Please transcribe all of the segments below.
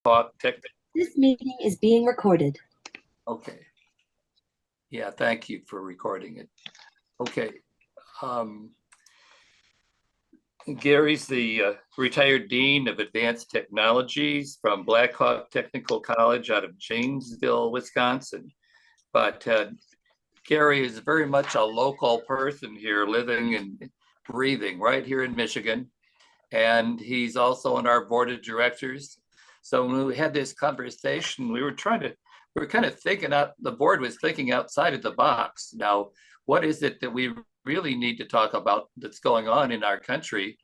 Tech. This meeting is being recorded. Okay. Yeah, thank you for recording it. Okay. Gary's the retired Dean of Advanced Technologies from Blackhawk Technical College out of Janesville, Wisconsin. But Gary is very much a local person here, living and breathing right here in Michigan. And he's also on our board of directors. So when we had this conversation, we were kind of thinking out, the board was thinking outside of the box. Now, what is it that we really need to talk about that's going on in our country?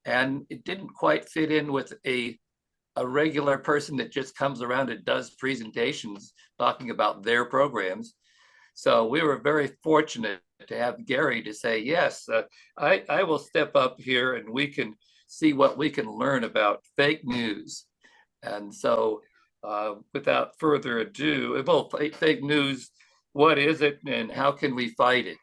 And it didn't quite fit in with a regular person that just comes around and does presentations talking about their programs. So we were very fortunate to have Gary to say, yes, I will step up here and we can see what we can learn about fake news. And so without further ado, well, fake news, what is it and how can we fight it?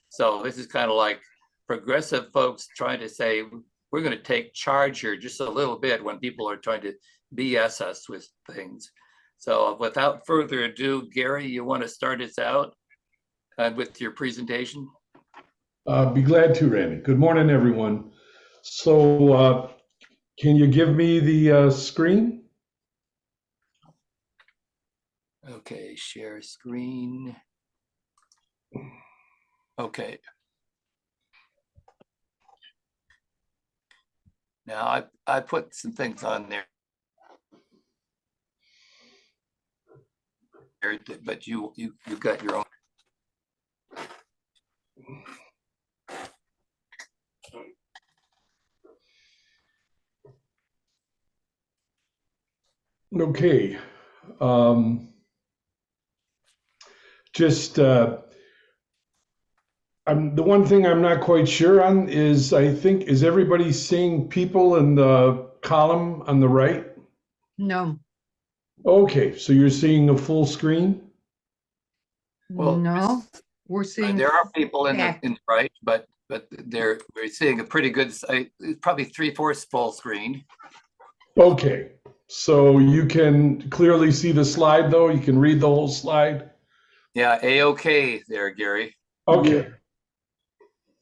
So this is kind of like progressive folks trying to say, we're going to take charge here just a little bit when people are trying to BS us with things. So without further ado, Gary, you want to start us out with your presentation? Be glad to, Randy. Good morning, everyone. So can you give me the screen? Okay, share screen. Okay. Now I put some things on there, but you got your own. Okay. The one thing I'm not quite sure on is, is everybody seeing people in the column on the right? No. Okay, so you're seeing a full screen? Well, no, we're seeing. There are people in the right, but we're seeing a pretty good, probably 3/4 full screen. Okay, so you can clearly see the slide though? You can read the whole slide? Yeah, A-okay there, Gary. Okay.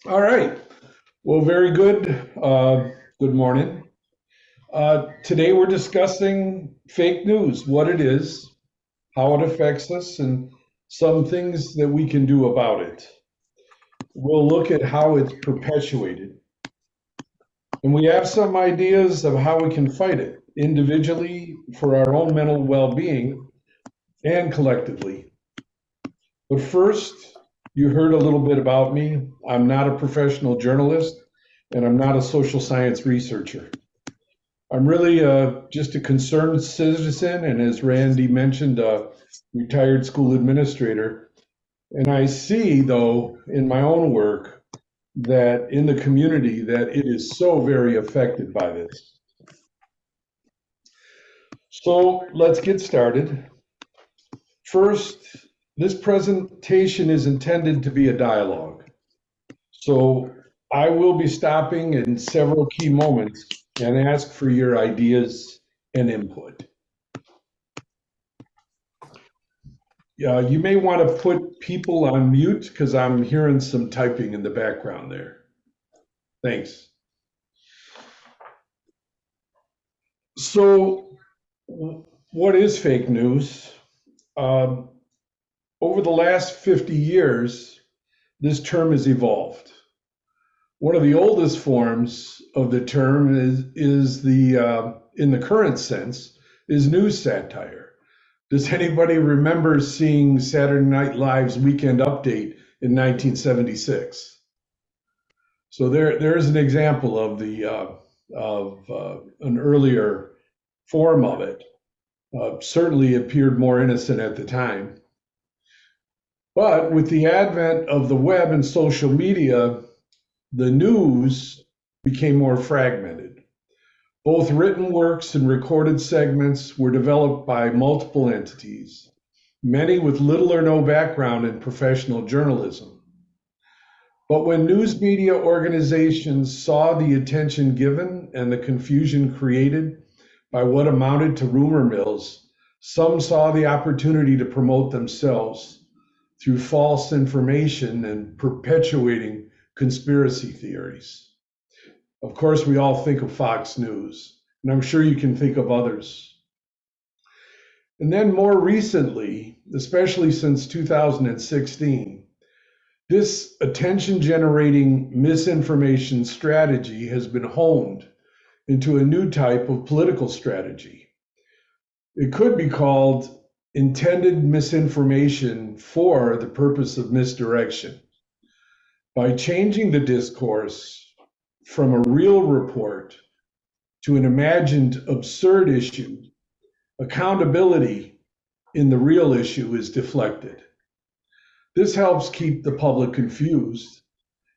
All right. Well, very good. Good morning. Today we're discussing fake news, what it is, how it affects us, and some things that we can do about it. We'll look at how it's perpetuated. And we have some ideas of how we can fight it individually for our own mental well-being and collectively. But first, you heard a little bit about me. I'm not a professional journalist, and I'm not a social science researcher. I'm really just a concerned citizen, and as Randy mentioned, a retired school administrator. And I see, though, in my own work, that in the community, that it is so very affected by this. So let's get started. First, this presentation is intended to be a dialogue. So I will be stopping in several key moments and ask for your ideas and input. You may want to put people on mute because I'm hearing some typing in the background there. Thanks. So what is fake news? Over the last 50 years, this term has evolved. One of the oldest forms of the term is in the current sense, is news satire. Does anybody remember seeing Saturday Night Live's Weekend Update in 1976? So there's an example of an earlier form of it. Certainly appeared more innocent at the time. But with the advent of the web and social media, the news became more fragmented. Both written works and recorded segments were developed by multiple entities, many with little or no background in professional journalism. But when news media organizations saw the attention given and the confusion created by what amounted to rumor mills, some saw the opportunity to promote themselves through false information and perpetuating conspiracy theories. Of course, we all think of Fox News, and I'm sure you can think of others. And then more recently, especially since 2016, this attention-generating misinformation strategy has been honed into a new type of political strategy. It could be called intended misinformation for the purpose of misdirection. By changing the discourse from a real report to an imagined absurd issue, accountability in the real issue is deflected. This helps keep the public confused,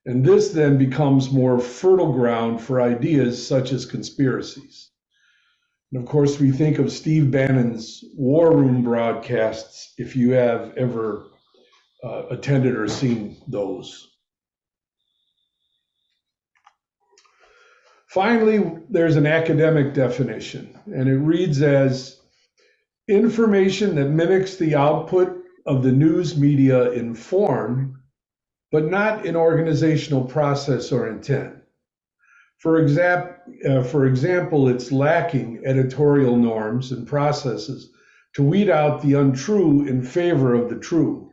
and this then becomes more fertile ground for ideas such as conspiracies. And of course, we think of Steve Bannon's War Room broadcasts, if you have ever attended or seen those. Finally, there's an academic definition, and it reads as information that mimics the output of the news media in form, but not in organizational process or intent. For example, it's lacking editorial norms and processes to weed out the untrue in favor of the true.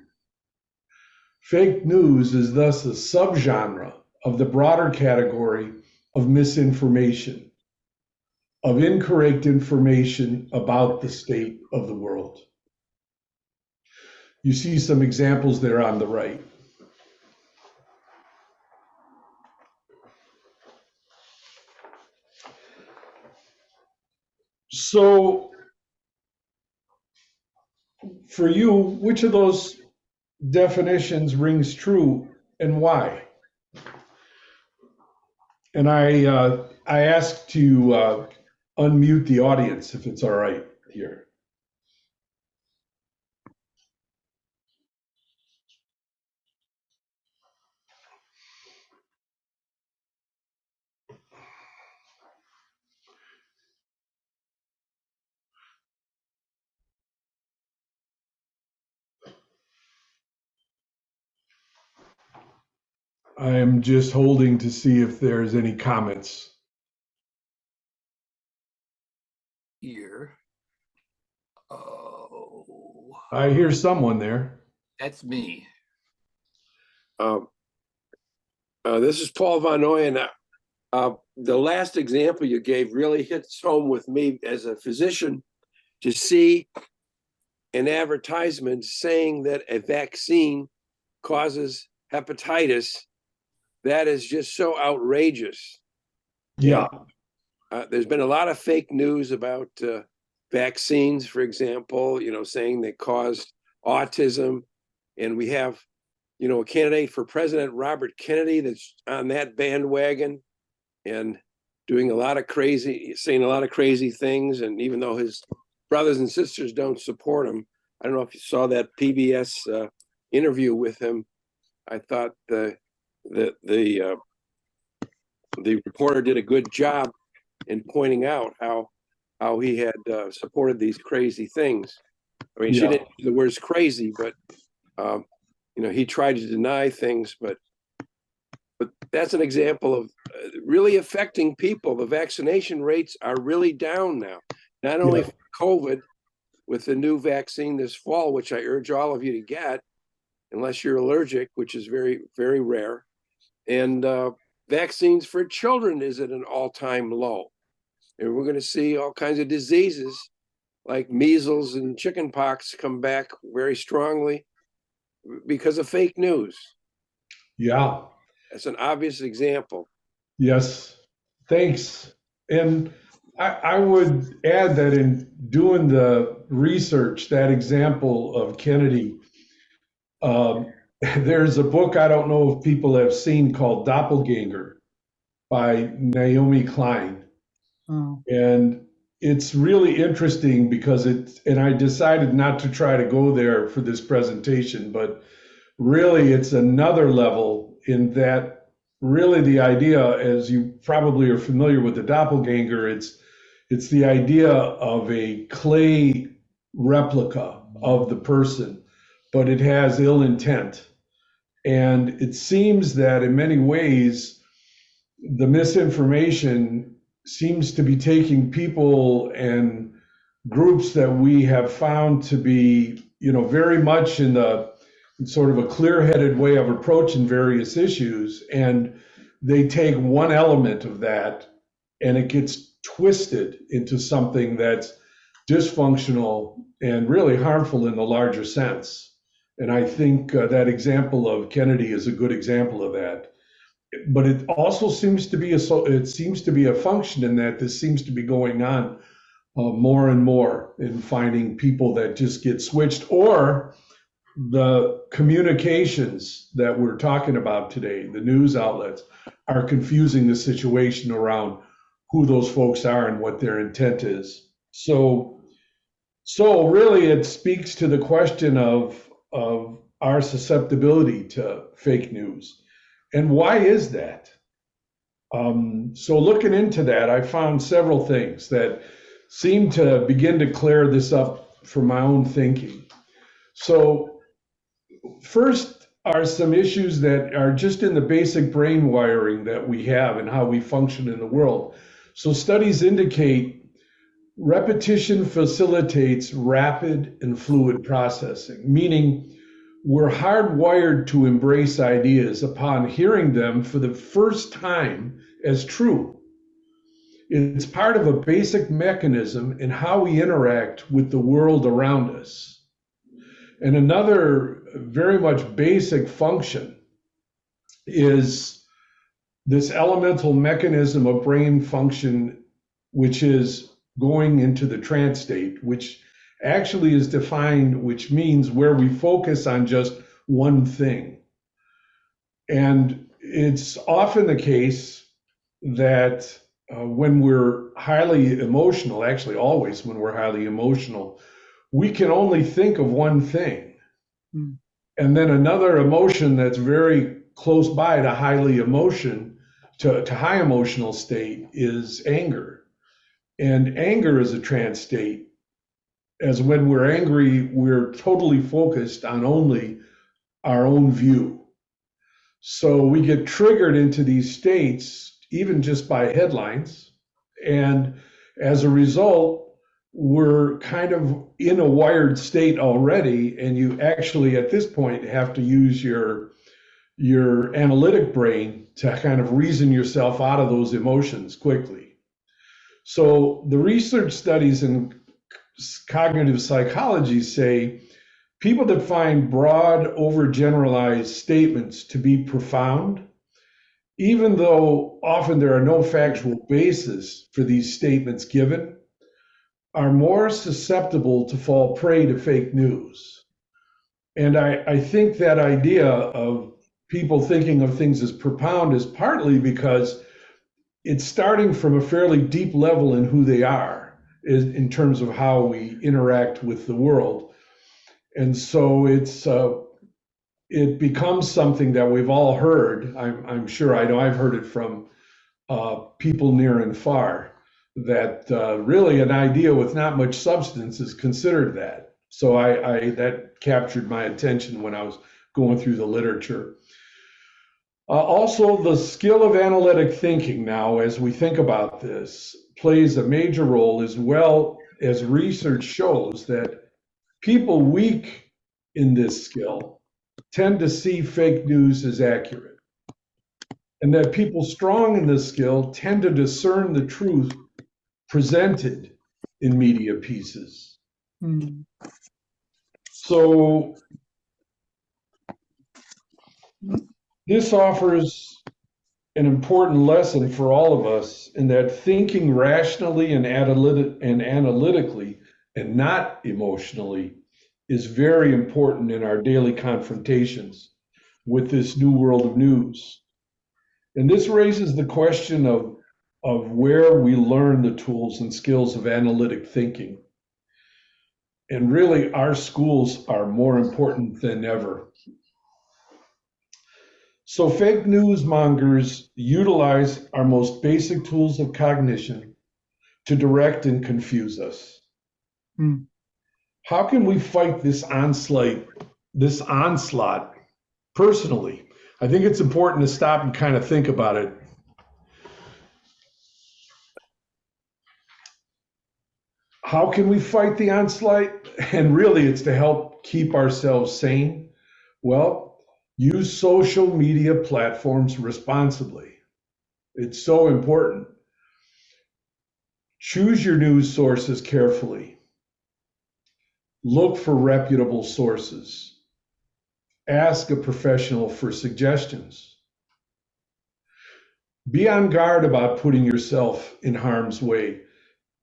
Fake news is thus a subgenre of the broader category of misinformation, of incorrect information about the state of the world. You see some examples there on the right. So, for you, which of those definitions rings true and why? And I ask to unmute the audience if it's all right here. I am just holding to see if there's any comments. Here. Oh, I hear someone there. that's me. This is Paul Von Oyen. The last example you gave really hits home with me as a physician to see an advertisement saying that a vaccine causes hepatitis. That is just so outrageous. Yeah. There's been a lot of fake news about vaccines, for example, saying they caused autism. And we have, a candidate for President, Robert Kennedy, that's on that bandwagon and saying a lot of crazy things. And even though his brothers and sisters don't support him, I don't know if you saw that PBS interview with him. I thought the reporter did a good job in pointing out how he had supported these crazy things. I mean, She didn't use the words crazy, but he tried to deny things. But that's an example of really affecting people. The vaccination rates are really down now, not only for COVID with the new vaccine this fall, which I urge all of you to get, unless you're allergic, which is very, very rare. And vaccines for children is at an all-time low. And we're going to see all kinds of diseases like measles and chickenpox come back very strongly because of fake news. Yeah. That's an obvious example. Yes. Thanks. And I would add that in doing the research, that example of Kennedy, there's a book I don't know if people have seen called Doppelganger by Naomi Klein. Oh. And it's really interesting because and I decided not to try to go there for this presentation, but really it's another level in that really the idea, as you probably are familiar with the doppelganger, It's the idea of a clay replica of the person, but it has ill intent. And it seems that in many ways, the misinformation seems to be taking people and groups that we have found to be, very much in the sort of a clear-headed way of approaching various issues, and they take one element of that and it gets twisted into something that's dysfunctional and really harmful in the larger sense. And I think that example of Kennedy is a good example of that. But it also seems to be a function in that this seems to be going on more and more in finding people that just get switched, or the communications that we're talking about today, the news outlets, are confusing the situation around who those folks are and what their intent is. So really it speaks to the question of our susceptibility to fake news. And why is that? So looking into that, I found several things that seem to begin to clear this up for my own thinking. So first are some issues that are just in the basic brain wiring that we have and how we function in the world. So studies indicate repetition facilitates rapid and fluid processing, meaning we're hardwired to embrace ideas upon hearing them for the first time as true. It's part of a basic mechanism in how we interact with the world around us. And another very much basic function is this elemental mechanism of brain function, which is going into the trance state, which actually is defined, which means where we focus on just one thing. And it's often the case that when we're highly emotional, actually always when we're highly emotional, we can only think of one thing. Mm. And then another emotion that's very close by to to high emotional state is anger. And anger is a trance state, as when we're angry, we're totally focused on only our own view. So we get triggered into these states, even just by headlines. And as a result, we're kind of in a wired state already. And you actually, at this point, have to use your analytic brain to kind of reason yourself out of those emotions quickly. So the research studies in cognitive psychology say people that find broad, overgeneralized statements to be profound, even though often there are no factual basis for these statements given, are more susceptible to fall prey to fake news. And I think that idea of people thinking of things as profound is partly because it's starting from a fairly deep level in who they are, in terms of how we interact with the world. And so it becomes something that we've all heard. I'm sure, I know I've heard it from people near and far, that really an idea with not much substance is considered that. So that captured my attention when I was going through the literature. Also, the skill of analytic thinking now, as we think about this, plays a major role, as well as research shows that people weak in this skill tend to see fake news as accurate, and that people strong in this skill tend to discern the truth presented in media pieces. Mm. So this offers an important lesson for all of us in that thinking rationally and analytically and not emotionally is very important in our daily confrontations with this new world of news. And this raises the question of where we learn the tools and skills of analytic thinking. And really, our schools are more important than ever. So fake news mongers utilize our most basic tools of cognition to direct and confuse us. Hmm. How can we fight this onslaught personally? I think it's important to stop and kind of think about it. How can we fight the onslaught? And really, it's to help keep ourselves sane. Well, use social media platforms responsibly. It's so important. Choose your news sources carefully. Look for reputable sources. Ask a professional for suggestions. Be on guard about putting yourself in harm's way.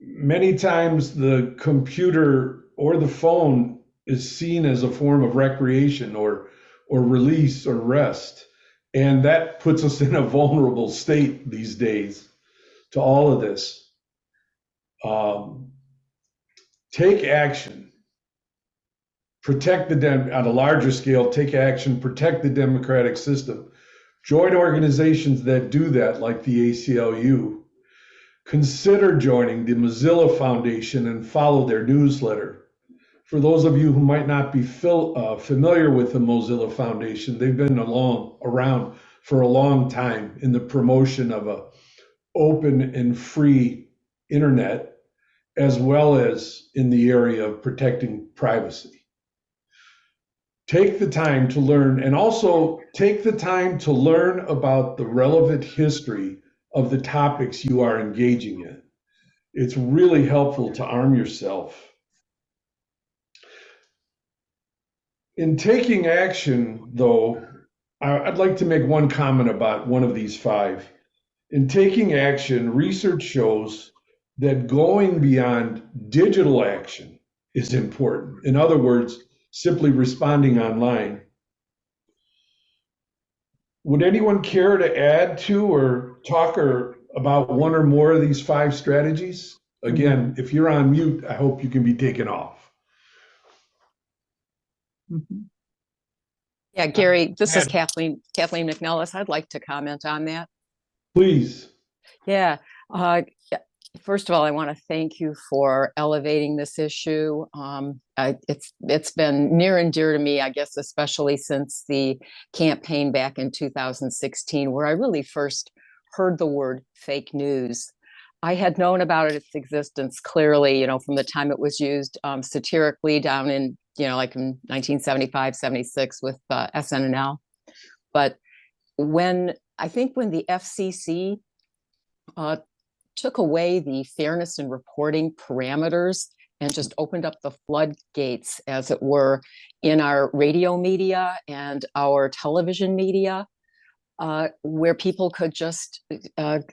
Many times the computer or the phone is seen as a form of recreation or release or rest. And that puts us in a vulnerable state these days to all of this. Take action. Protect on a larger scale, take action, protect the democratic system. Join organizations that do that, like the ACLU. Consider joining the Mozilla Foundation and follow their newsletter. For those of you who might not be familiar with the Mozilla Foundation, they've been around for a long time in the promotion of an open and free internet, as well as in the area of protecting privacy. Take the time to learn, and also take the time to learn about the relevant history of the topics you are engaging in. It's really helpful to arm yourself. In taking action, though, I'd like to make one comment about one of these five. In taking action, research shows that going beyond digital action is important. In other words, simply responding online. Would anyone care to add to or talk about one or more of these five strategies? Again, if you're on mute, I hope you can be taken off. Mhm. Yeah, Gary, this is Ahead. Kathleen McNellis. I'd like to comment on that. Please. Yeah. Yeah. First of all, I want to thank you for elevating this issue. It's been near and dear to me, I guess, especially since the campaign back in 2016, where I really first heard the word fake news. I had known about its existence clearly, from the time it was used satirically down in, like in 1975, 76 with SNL. But when the FCC took away the fairness in reporting parameters and just opened up the floodgates, as it were, in our radio media and our television media, where people could just,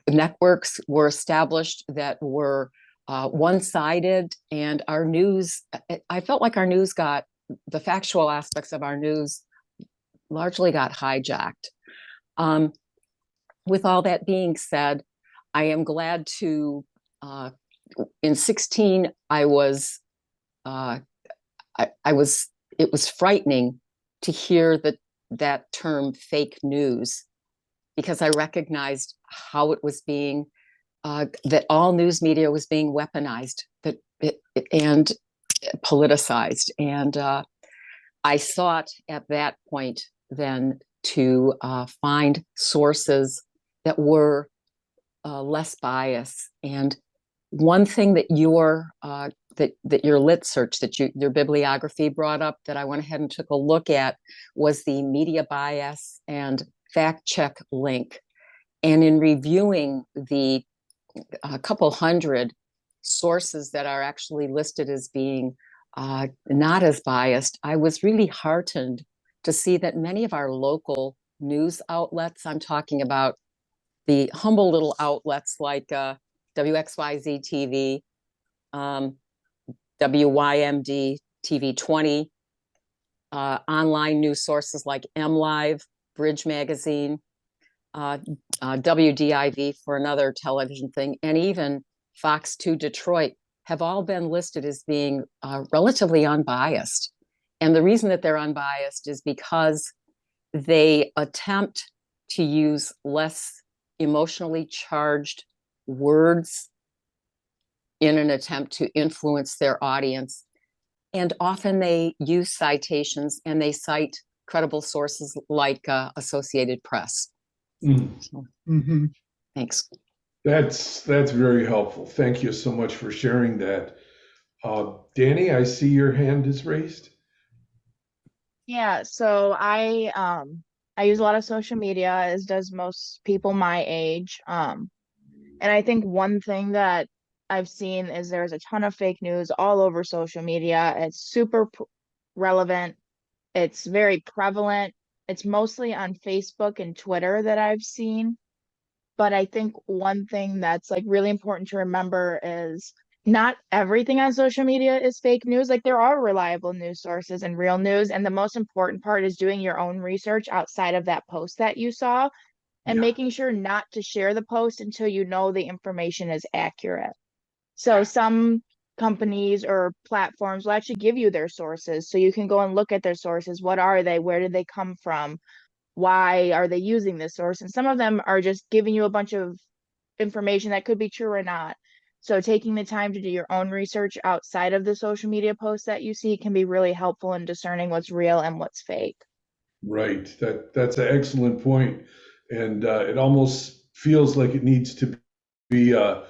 networks were established that were one-sided, and our news, I felt like our news the factual aspects of our news largely got hijacked. With all that being said, I am glad to, in 16, it was frightening to hear that term fake news, because I recognized how it was being, that all news media was being weaponized and politicized. And I sought at that point then to find sources that were less bias. And one thing that your lit search, your bibliography brought up, that I went ahead and took a look at, was the media bias and fact check link. And in reviewing the couple hundred sources that are actually listed as being not as biased, I was really heartened to see that many of our local news outlets, I'm talking about the humble little outlets like WXYZ TV, WYMD TV 20, online news sources like MLive, Bridge Magazine, WDIV for another television thing, and even Fox 2 Detroit have all been listed as being relatively unbiased. And the reason that they're unbiased is because they attempt to use less emotionally charged words in an attempt to influence their audience. And often they use citations and they cite credible sources like Associated Press. Mm. So, Mhm. thanks. That's very helpful. Thank you so much for sharing that. Danny, I see your hand is raised. Yeah, so I use a lot of social media, as does most people my age. And I think one thing that I've seen is there's a ton of fake news all over social media. It's super relevant. It's very prevalent. It's mostly on Facebook and Twitter that I've seen. But I think one thing that's like really important to remember is not everything on social media is fake news. Like there are reliable news sources and real news. And the most important part is doing your own research outside of that post that you saw and Yeah. making sure not to share the post until you know the information is accurate. So some companies or platforms will actually give you their sources so you can go and look at their sources. What are they? Where did they come from? Why are they using this source? And some of them are just giving you a bunch of information that could be true or not. So taking the time to do your own research outside of the social media posts that you see can be really helpful in discerning what's real and what's fake. Right. That's an excellent point. And it almost feels like it needs to be a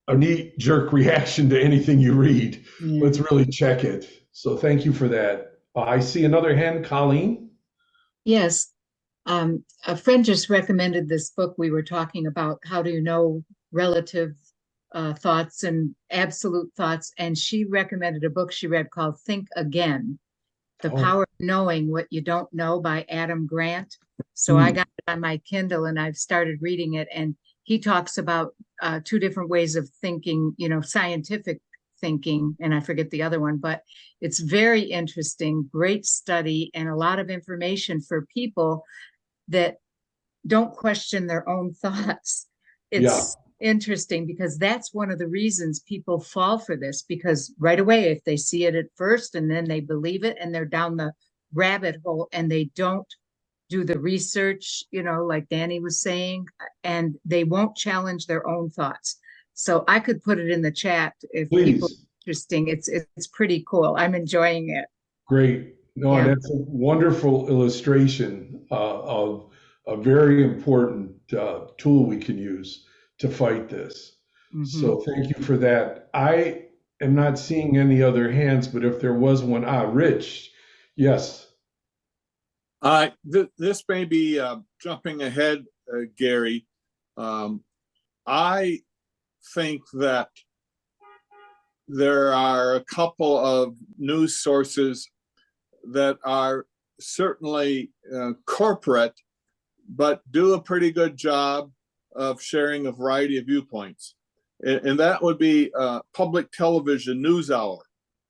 knee jerk reaction to anything you read. Yeah. Let's really check it. So thank you for that. I see another hand, Colleen. Yes. A friend just recommended this book. We were talking about how do you know relative thoughts and absolute thoughts. And she recommended a book she read called Think Again, The Oh. Power of Knowing What You Don't Know by Adam Grant. So I got it on my Kindle and I've started reading it. And he talks about two different ways of thinking, scientific thinking, and I forget the other one, but it's very interesting, great study, and a lot of information for people that don't question their own thoughts. It's interesting because that's one of the reasons people fall for this, because right away, if they see it at first and then they believe it and they're down the rabbit hole and they don't do the research, like Danny was saying, and they won't challenge their own thoughts. So I could put it in the chat if people Please. are interesting. It's pretty cool. I'm enjoying it. Great. No, Yeah. that's a wonderful illustration of a very important tool we can use to fight this. Mhm. So thank you for that. I am not seeing any other hands, but if there was one, Rich, yes. This may be jumping ahead, Gary. I think that there are a couple of news sources that are certainly corporate, but do a pretty good job of sharing a variety of viewpoints. And that would be Public Television NewsHour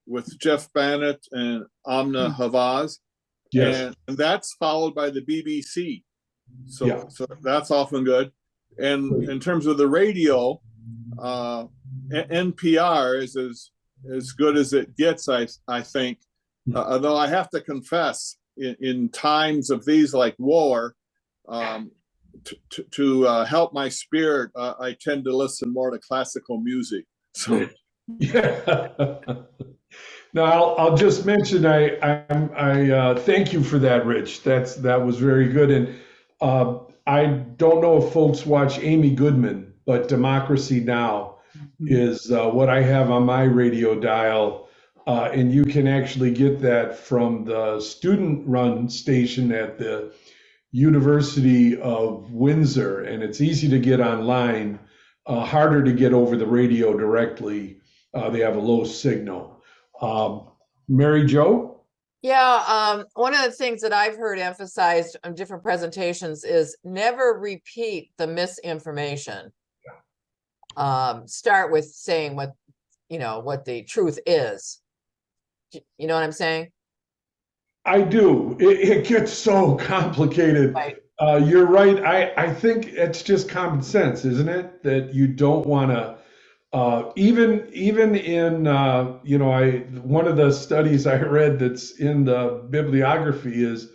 with Jeff Bannett and Amna Havaz. Yes. And that's followed by the BBC. So, Yeah. so that's often good. And Great. in terms of the radio, NPR is as good as it gets, I think. Although I have to confess, in times of these like war, to help my spirit, I tend to listen more to classical music. So Yeah. Now I'll just mention I thank you for that, Rich. That was very good. And I don't know if folks watch Amy Goodman, but Democracy Now! Is what I have on my radio dial. And you can actually get that from the student-run station at the University of Windsor, and it's easy to get online, harder to get over the radio directly. They have a low signal. Mary Jo? Yeah, one of the things that I've heard emphasized on different presentations is never repeat the misinformation. Start with saying what the truth is. You know what I'm saying? I do. It gets so complicated. Right. You're right. I think it's just common sense, isn't it? That you don't want to, even in, one of the studies I read that's in the bibliography is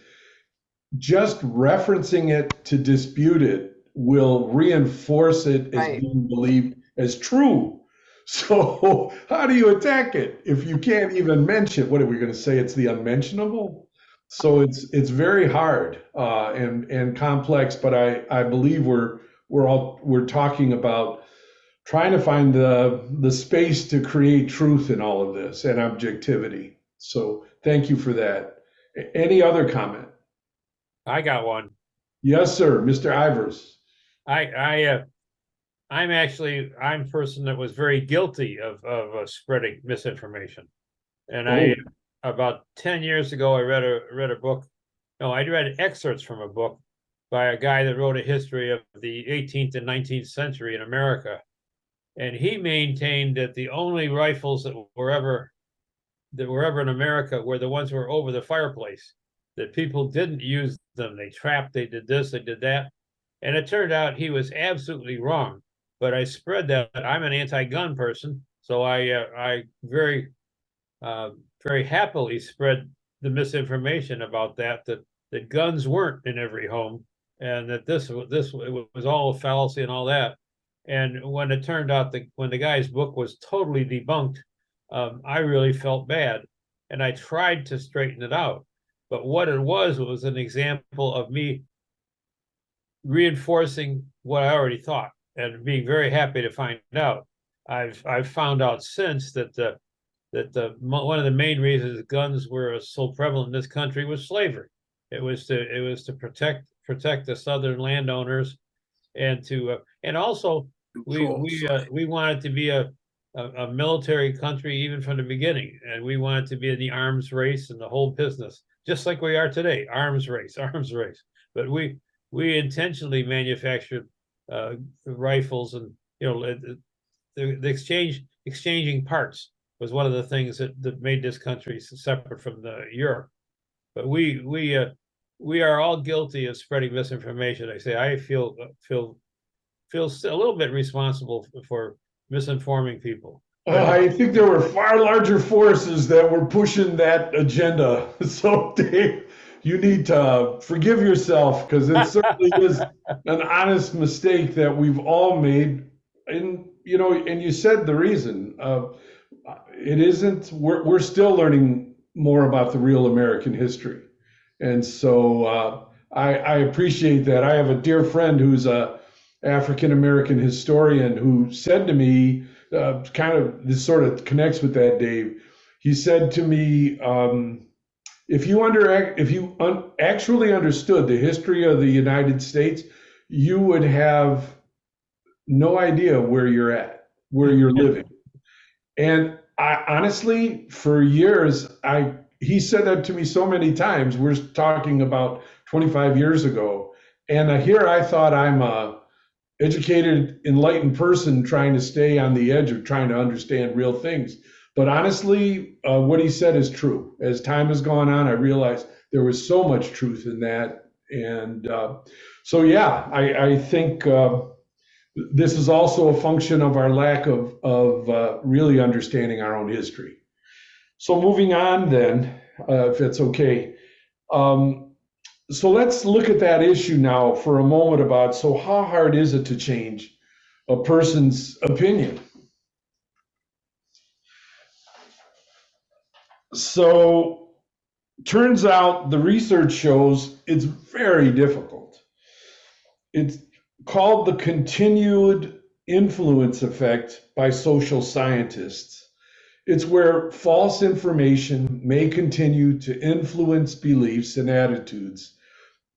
just referencing it to dispute it will reinforce it as Right. being believed as true. So how do you attack it if you can't even mention? What are we going to say? It's the unmentionable. So it's very hard and complex. But I believe we're talking about trying to find the space to create truth in all of this and objectivity. So thank you for that. Any other comment? I got one. Yes, sir, Mr. Ivers. I'm a person that was very guilty of spreading misinformation. And about 10 years ago, I read a book. No, I read excerpts from a book by a guy that wrote a history of the 18th and 19th century in America. And he maintained that the only rifles that were ever in America were the ones that were over the fireplace, that people didn't use them. They trapped, they did this, they did that. And it turned out he was absolutely wrong. But I spread that. I'm an anti-gun person, so I very happily spread the misinformation about that guns weren't in every home, and that this was all a fallacy and all that. And when it turned out that when the guy's book was totally debunked, I really felt bad, and I tried to straighten it out. But what it was an example of me reinforcing what I already thought, and being very happy to find out. I've found out since that one of the main reasons guns were so prevalent in this country was slavery. It was to protect the southern landowners, and also we wanted to be a military country even from the beginning, and we wanted to be in the arms race and the whole business, just like we are today, arms race. But we intentionally manufactured rifles, and the exchanging parts was one of the things that made this country separate from Europe. But we are all guilty of spreading misinformation. I say I feel a little bit responsible for misinforming people. I think there were far larger forces that were pushing that agenda. So Dave, you need to forgive yourself, because it certainly is an honest mistake that we've all made. And you said the reason. It isn't. We're still learning more about the real American history, and so I appreciate that. I have a dear friend who's a African American historian who said to me, this sort of connects with that, Dave. He said to me, if you actually understood the history of the United States, you would have no idea where you're living. And I honestly, for years, he said that to me so many times. We're talking about 25 years ago. And here I thought I'm a educated, enlightened person trying to stay on the edge of trying to understand real things. But honestly, what he said is true. As time has gone on, I realized there was so much truth in that. And so, yeah, I think this is also a function of our lack of really understanding our own history. So moving on then, if it's okay. So let's look at that issue now for a moment about, so how hard is it to change a person's opinion? So turns out the research shows it's very difficult. It's called the continued influence effect by social scientists. It's where false information may continue to influence beliefs and attitudes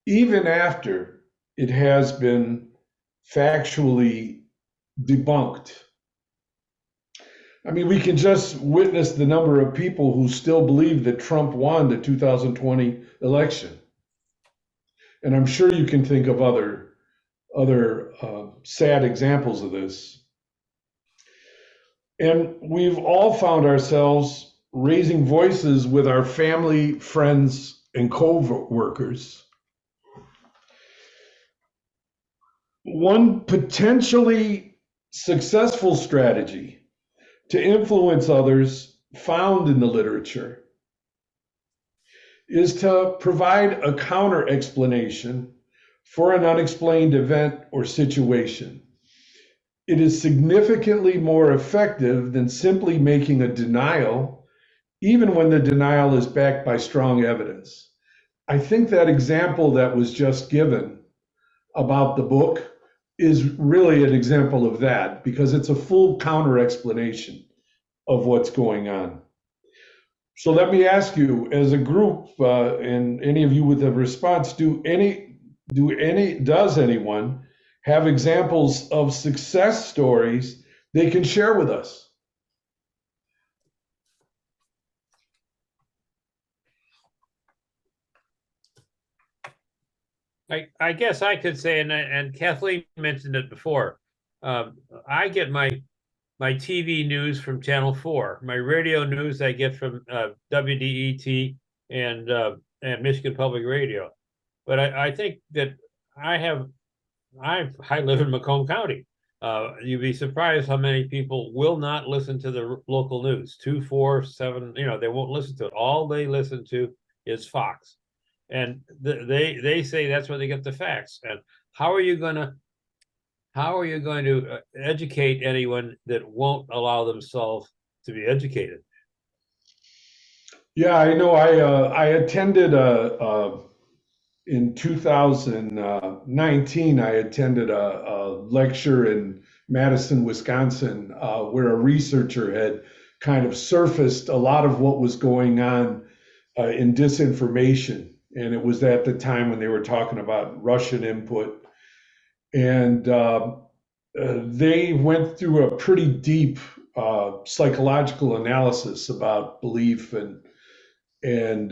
even after it has been factually debunked. I mean, we can just witness the number of people who still believe that Trump won the 2020 election. And I'm sure you can think of other sad examples of this. And we've all found ourselves raising voices with our family, friends, and co-workers. One potentially successful strategy to influence others found in the literature is to provide a counter explanation for an unexplained event or situation. It is significantly more effective than simply making a denial, even when the denial is backed by strong evidence. I think that example that was just given about the book is really an example of that because it's a full counter explanation of what's going on. So let me ask you, as a group, and any of you with a response, does anyone have examples of success stories they can share with us? I guess I could say, and Kathleen mentioned it before. I get my TV news from Channel 4. My radio news I get from WDET and Michigan Public Radio. But I think that I live in Macomb County. You'd be surprised how many people will not listen to the local news. 2, 4, 7, they won't listen to it. All they listen to is Fox. And they say that's where they get the facts. And how are you going to educate anyone that won't allow themselves to be educated? Yeah, I know. I attended in 2019. I attended a lecture in Madison, Wisconsin, where a researcher had kind of surfaced a lot of what was going on in disinformation. And it was at the time when they were talking about Russian input. And they went through a pretty deep psychological analysis about belief and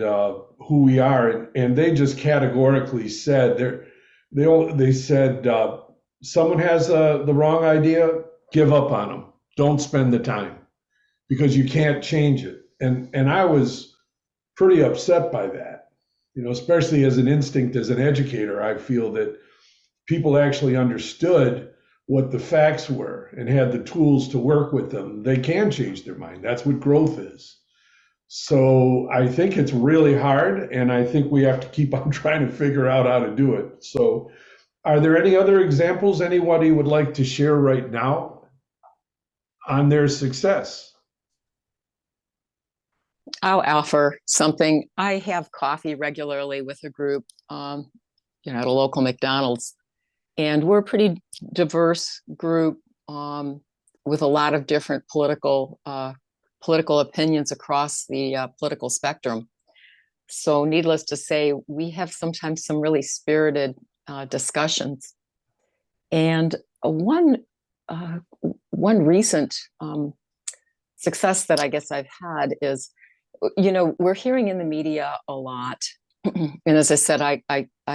who we are, and they just categorically said they said someone has the wrong idea, give up on them, don't spend the time because you can't change it. And I was pretty upset by that, especially as an instinct as an educator. I feel that people actually understood what the facts were and had the tools to work with them. They can change their mind. That's what growth is. So I think it's really hard, and I think we have to keep on trying to figure out how to do it. So are there any other examples anybody would like to share right now on their success? I'll offer something. I have coffee regularly with a group, at a local McDonald's, and we're a pretty diverse group with a lot of different political opinions across the political spectrum. So needless to say, we have sometimes some really spirited discussions. And one recent success that I guess I've had is, we're hearing in the media a lot. And as I said, I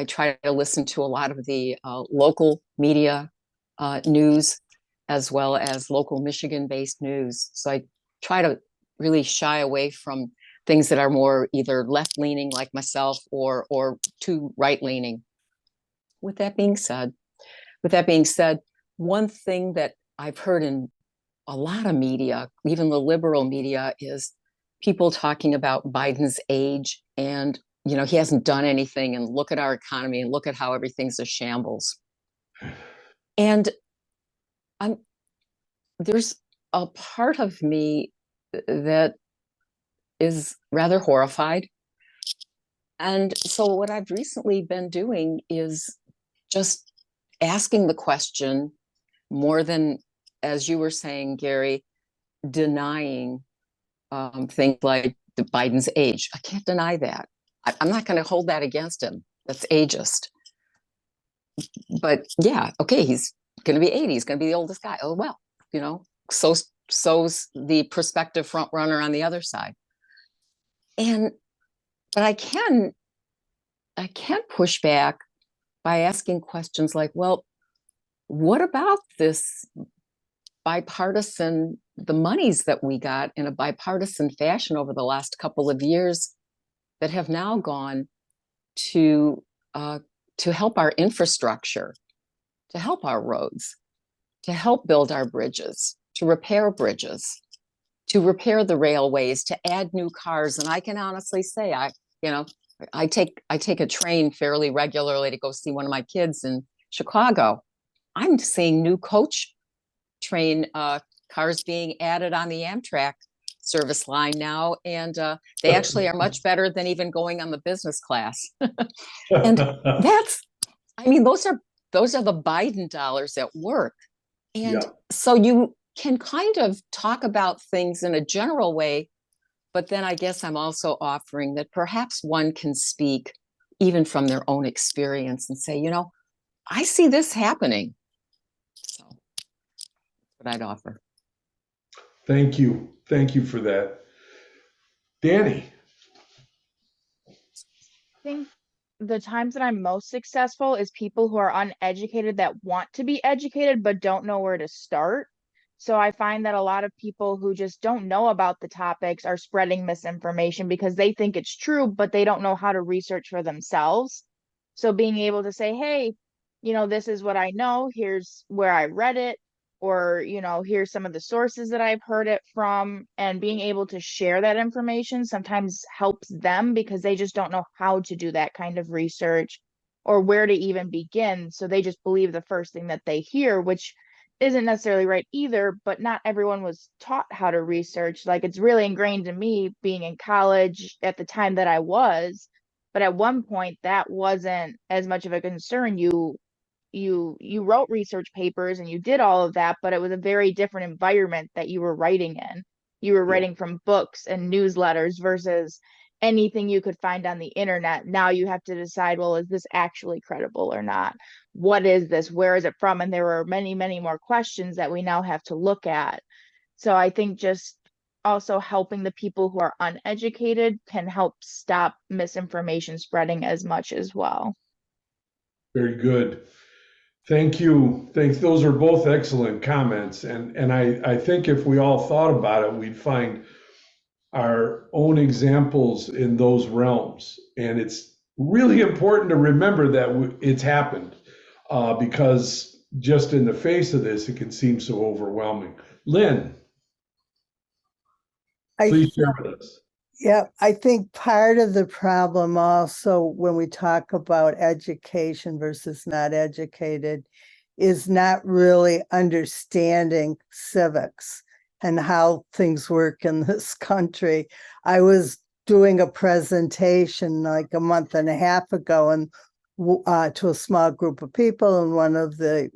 try to listen to a lot of the local media news as well as local Michigan-based news. So I try to really shy away from things that are more either left-leaning like myself or too right-leaning. With that being said, one thing that I've heard in a lot of media, even the liberal media, is people talking about Biden's age and, he hasn't done anything, and look at our economy and look at how everything's a shambles. And there's a part of me that is rather horrified. And so what I've recently been doing is just asking the question more than, as you were saying, Gary, denying things like Biden's age. I can't deny that. I'm not going to hold that against him. That's ageist. But yeah, okay, he's going to be 80. He's going to be the oldest guy. Oh, well, so's the prospective front runner on the other side. But I can push back by asking questions like, well, what about this bipartisan, the monies that we got in a bipartisan fashion over the last couple of years that have now gone to help our infrastructure, to help our roads, to help build our bridges, to repair bridges, to repair the railways, to add new cars. And I can honestly say, I take a train fairly regularly to go see one of my kids in Chicago. I'm seeing new coach train cars being added on the Amtrak service line now, and they actually are much better than even going on the business class. And I mean, those are the Biden dollars at work. And so you can kind of talk about things in a general way, but then I guess I'm also offering that perhaps one can speak even from their own experience and say, I see this happening. So that's what I'd offer. Thank you. Thank you for that. Danny. I think the times that I'm most successful is people who are uneducated that want to be educated but don't know where to start. So I find that a lot of people who just don't know about the topics are spreading misinformation because they think it's true, but they don't know how to research for themselves. So being able to say, hey, this is what I know, here's where I read it, or, here's some of the sources that I've heard it from, and being able to share that information sometimes helps them because they just don't know how to do that kind of research or where to even begin. So they just believe the first thing that they hear, which isn't necessarily right either, but not everyone was taught how to research. Like, it's really ingrained in me being in college at the time that I was, but at one point that wasn't as much of a concern. You wrote research papers and you did all of that, but it was a very different environment that you were writing in. You were writing from books and newsletters versus anything you could find on the internet. Now you have to decide, well, is this actually credible or not? What is this? Where is it from? And there are many, many more questions that we now have to look at. So I think just also helping the people who are uneducated can help stop misinformation spreading as much as well. Very good. Thank you. Thanks. Those are both excellent comments. And I think if we all thought about it, we'd find our own examples in those realms. And it's really important to remember that it's happened because just in the face of this, it can seem so overwhelming. Lynn, please share with us. Yeah, I think part of the problem also when we talk about education versus not educated is not really understanding civics and how things work in this country. I was doing a presentation like a month and a half ago and to a small group of people, and one of the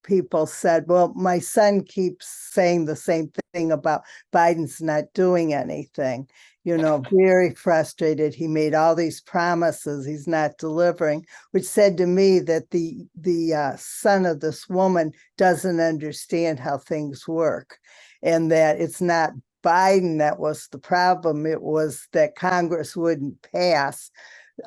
people said, well, my son keeps saying the same thing about Biden's not doing anything, very frustrated. He made all these promises, he's not delivering, which said to me that the son of this woman doesn't understand how things work, and that it's not Biden that was the problem. It was that Congress wouldn't pass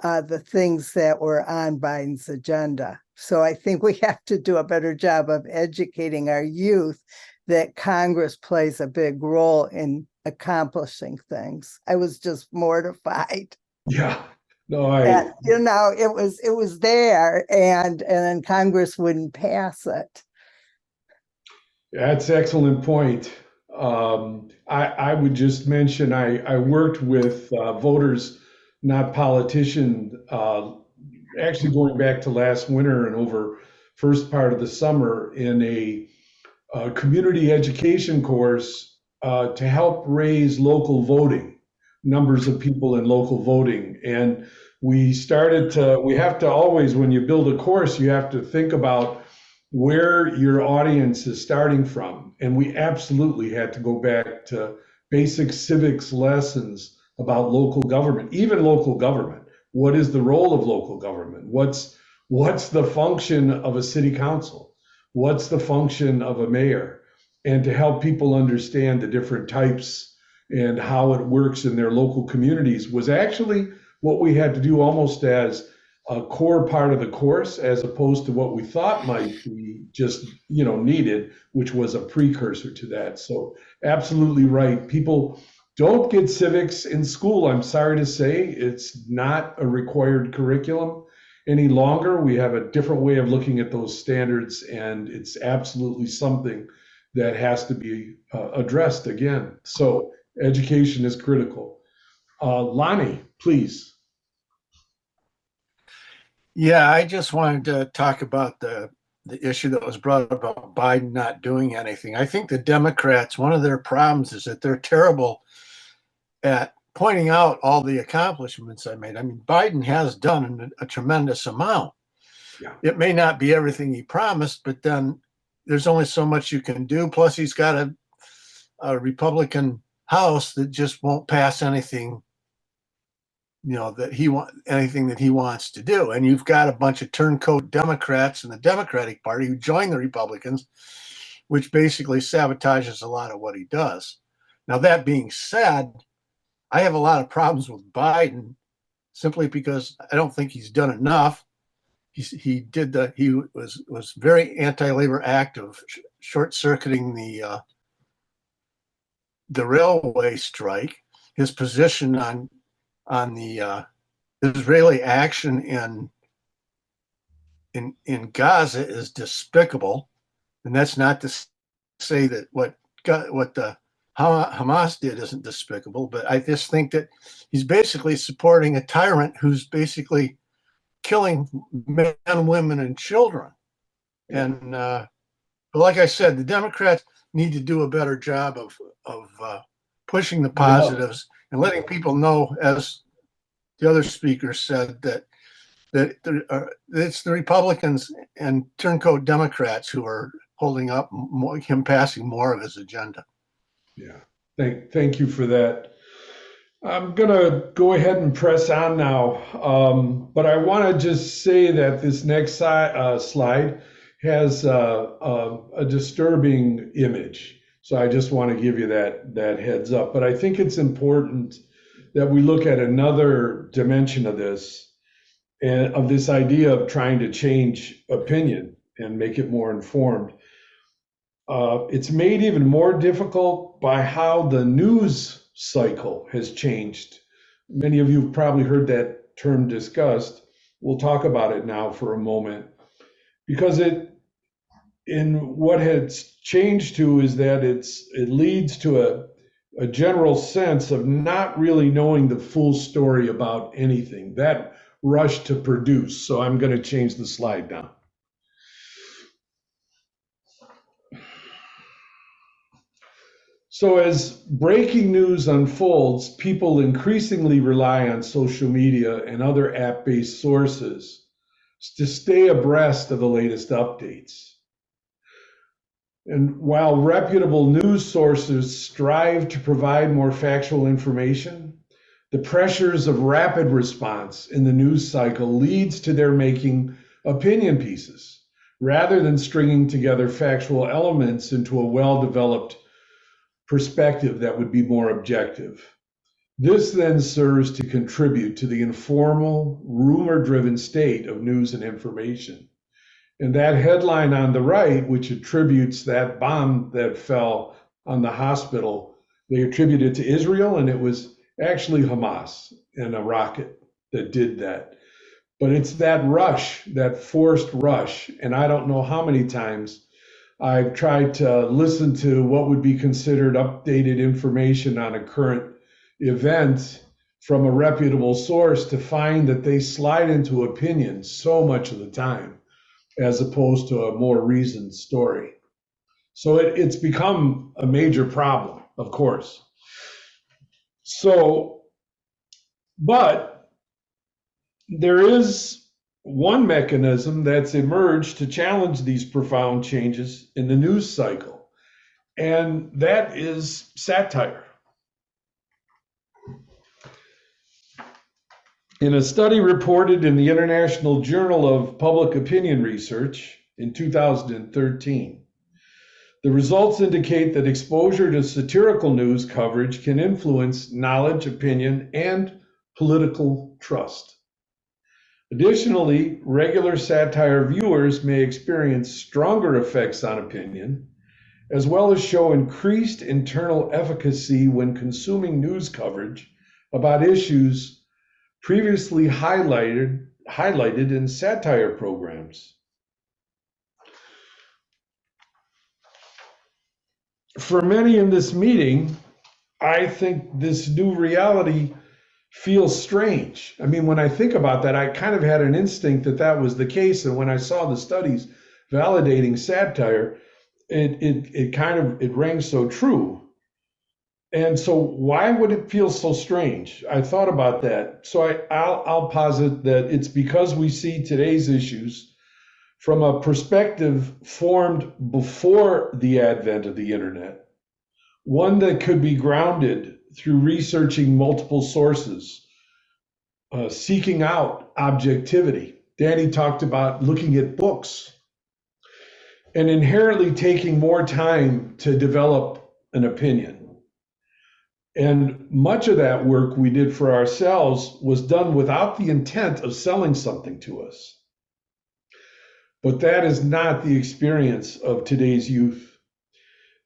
the things that were on Biden's agenda. So I think we have to do a better job of educating our youth that Congress plays a big role in accomplishing things. I was just mortified. Yeah, no, it was there, and then Congress wouldn't pass it. That's an excellent point. I would just mention I worked with voters, not politicians, actually going back to last winter and over first part of the summer in a community education course to help raise local voting, numbers of people in local voting. And we have to always, when you build a course, you have to think about where your audience is starting from. And we absolutely had to go back to basic civics lessons about local government, even local government. What is the role of local government? What's the function of a city council? What's the function of a mayor? And to help people understand the different types and how it works in their local communities was actually what we had to do almost as a core part of the course, as opposed to what we thought might be just, needed, which was a precursor to that. So absolutely right. People don't get civics in school. I'm sorry to say, it's not a required curriculum any longer. We have a different way of looking at those standards, and it's absolutely something that has to be addressed again. So education is critical. Lonnie, please. Yeah, I just wanted to talk about the the issue that was brought up about Biden not doing anything. I think the Democrats, one of their problems is that they're terrible at pointing out all the accomplishments I made. I mean, Biden has done a tremendous amount. Yeah. It may not be everything he promised, but then there's only so much you can do. Plus, he's got a Republican House that just won't pass anything, that he wants to do. And you've got a bunch of turncoat Democrats in the Democratic Party who join the Republicans, which basically sabotages a lot of what he does. Now, that being said, I have a lot of problems with Biden simply because I don't think he's done enough. He was very anti-labor act of short-circuiting the railway strike. His position on the Israeli action in Gaza is despicable, and that's not to say that what the Hamas did isn't despicable, but I just think that he's basically supporting a tyrant who's basically killing men, women, and children. And but like I said, the Democrats need to do a better job of pushing the positives and letting people know, as the other speaker said, that it's the Republicans and turncoat Democrats who are holding up him passing more of his agenda. Yeah, thank you for that. I'm gonna go ahead and press on now, but I want to just say that this next slide has a disturbing image. So I just want to give you that heads up. But I think it's important that we look at another dimension of this, and of this idea of trying to change opinion and make it more informed. It's made even more difficult by how the news cycle has changed. Many of you have probably heard that term discussed. We'll talk about it now for a moment, because what has changed to is that it leads to a general sense of not really knowing the full story about anything, that rush to produce. So I'm going to change the slide now. So as breaking news unfolds, people increasingly rely on social media and other app-based sources to stay abreast of the latest updates. And while reputable news sources strive to provide more factual information, the pressures of rapid response in the news cycle leads to their making opinion pieces, rather than stringing together factual elements into a well-developed perspective that would be more objective. This then serves to contribute to the informal, rumor-driven state of news and information. And that headline on the right, which attributes that bomb that fell on the hospital, they attribute it to Israel, and it was actually Hamas and a rocket that did that. But it's that rush, that forced rush, and I don't know how many times I've tried to listen to what would be considered updated information on a current event from a reputable source to find that they slide into opinions so much of the time, as opposed to a more reasoned story. So it's become a major problem, of course. So, but there is one mechanism that's emerged to challenge these profound changes in the news cycle, and that is satire. In a study reported in the International Journal of Public Opinion Research in 2013, the results indicate that exposure to satirical news coverage can influence knowledge, opinion, and political trust. Additionally, regular satire viewers may experience stronger effects on opinion, as well as show increased internal efficacy when consuming news coverage about issues previously highlighted in satire programs. For many in this meeting, I think this new reality feels strange. I mean, when I think about that, I kind of had an instinct that that was the case. And when I saw the studies, validating satire, it rang so true. And so why would it feel so strange? I thought about that. So I'll posit that it's because we see today's issues from a perspective formed before the advent of the internet, one that could be grounded through researching multiple sources, seeking out objectivity. Danny talked about looking at books and inherently taking more time to develop an opinion. And much of that work we did for ourselves was done without the intent of selling something to us. But that is not the experience of today's youth.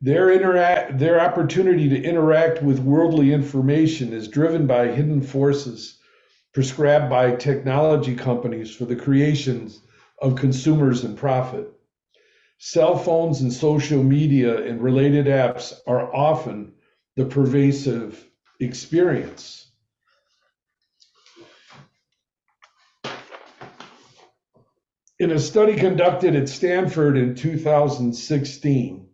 Their opportunity to interact with worldly information is driven by hidden forces prescribed by technology companies for the creations of consumers and profit. Cell phones and social media and related apps are often the pervasive experience. In a study conducted at Stanford in 2016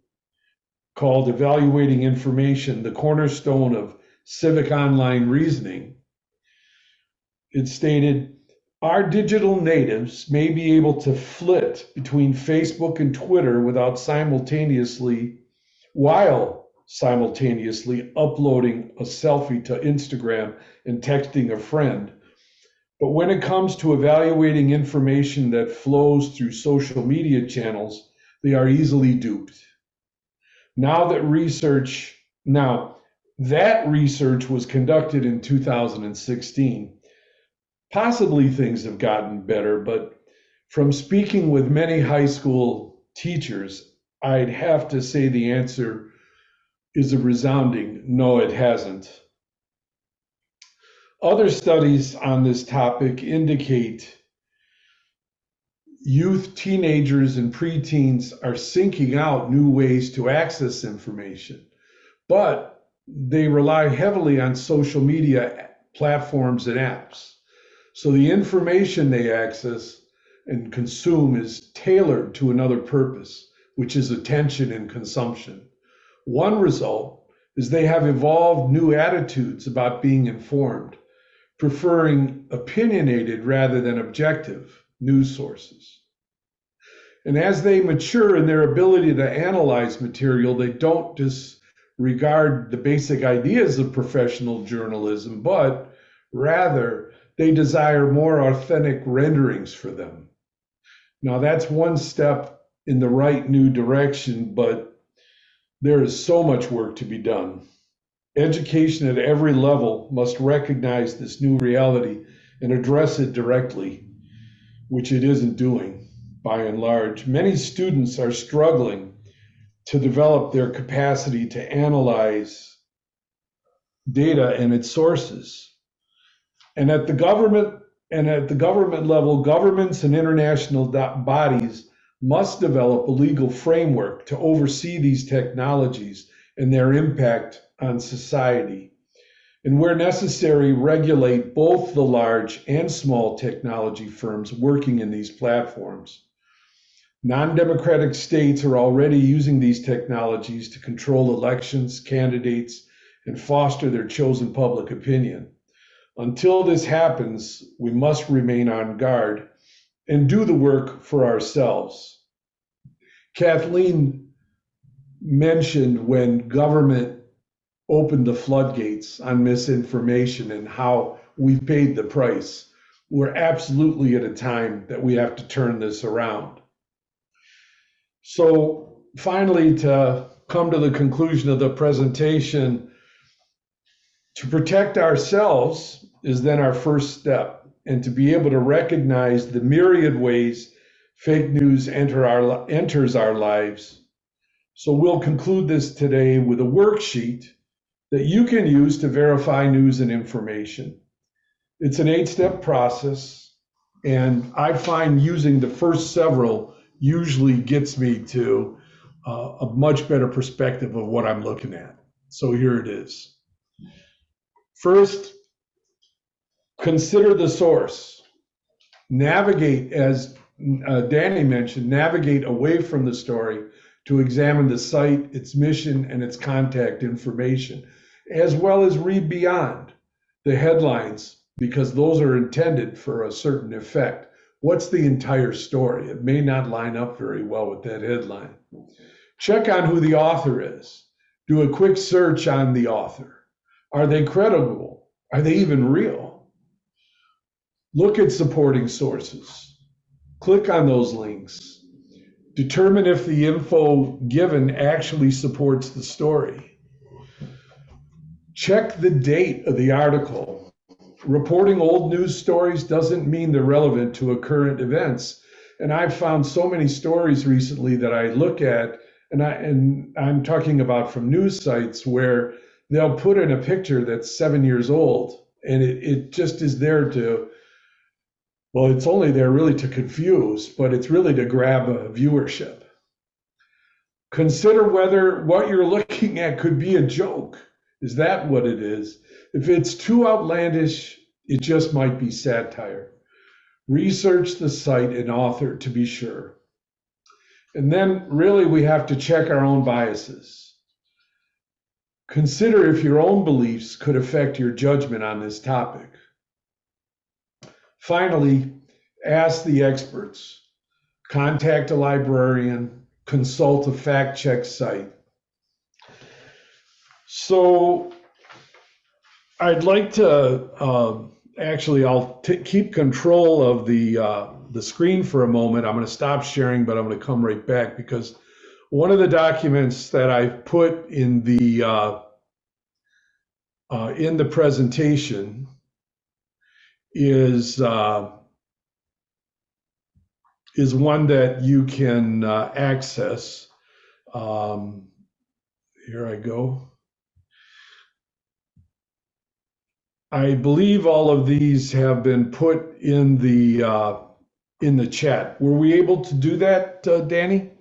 called Evaluating Information, the Cornerstone of Civic Online Reasoning, it stated, our digital natives may be able to flit between Facebook and Twitter while simultaneously uploading a selfie to Instagram and texting a friend. But when it comes to evaluating information that flows through social media channels, they are easily duped. That research was conducted in 2016. Possibly things have gotten better, but from speaking with many high school teachers, I'd have to say the answer is a resounding no, it hasn't. Other studies on this topic indicate youth, teenagers, and preteens are seeking out new ways to access information, but they rely heavily on social media platforms and apps. So the information they access and consume is tailored to another purpose, which is attention and consumption. One result is they have evolved new attitudes about being informed, preferring opinionated rather than objective news sources. And as they mature in their ability to analyze material, they don't disregard the basic ideas of professional journalism, but rather they desire more authentic renderings for them. Now, that's one step in the right new direction, but there is so much work to be done. Education at every level must recognize this new reality and address it directly, which it isn't doing by and large. Many students are struggling to develop their capacity to analyze data and its sources. And at the government level, governments and international bodies must develop a legal framework to oversee these technologies and their impact on society. And where necessary, regulate both the large and small technology firms working in these platforms. Non-democratic states are already using these technologies to control elections, candidates, and foster their chosen public opinion. Until this happens, we must remain on guard and do the work for ourselves. Kathleen mentioned when government opened the floodgates on misinformation and how we've paid the price. We're absolutely at a time that we have to turn this around. So finally, to come to the conclusion of the presentation, to protect ourselves is then our first step, and to be able to recognize the myriad ways fake news enters our lives. So we'll conclude this today with a worksheet that you can use to verify news and information. It's an 8-step process, and I find using the first several usually gets me to a much better perspective of what I'm looking at. So here it is. First, consider the source. Navigate as Danny mentioned, navigate away from the story to examine the site, its mission, and its contact information, as well as read beyond the headlines, because those are intended for a certain effect. What's the entire story? It may not line up very well with that headline. Check on who the author is. Do a quick search on the author. Are they credible? Are they even real? Look at supporting sources. Click on those links. Determine if the info given actually supports the story. Check the date of the article. Reporting old news stories doesn't mean they're relevant to current events. And I've found so many stories recently that I look at, and I'm talking about from news sites, where they'll put in a picture that's 7 years old, and it just is there to, well, it's only there really to confuse, but it's really to grab a viewership. Consider whether what you're looking at could be a joke. Is that what it is? If it's too outlandish, it just might be satire. Research the site and author to be sure. And then really we have to check our own biases. Consider if your own beliefs could affect your judgment on this topic. Finally, ask the experts. Contact a librarian, consult a fact-check site. So I'd like to, actually, I'll keep control of the screen for a moment. I'm going to stop sharing, but I'm going to come right back, because one of the documents that I've put in the presentation is one that you can access. Here I go. I believe all of these have been put in the chat. Were we able to do that, Danny?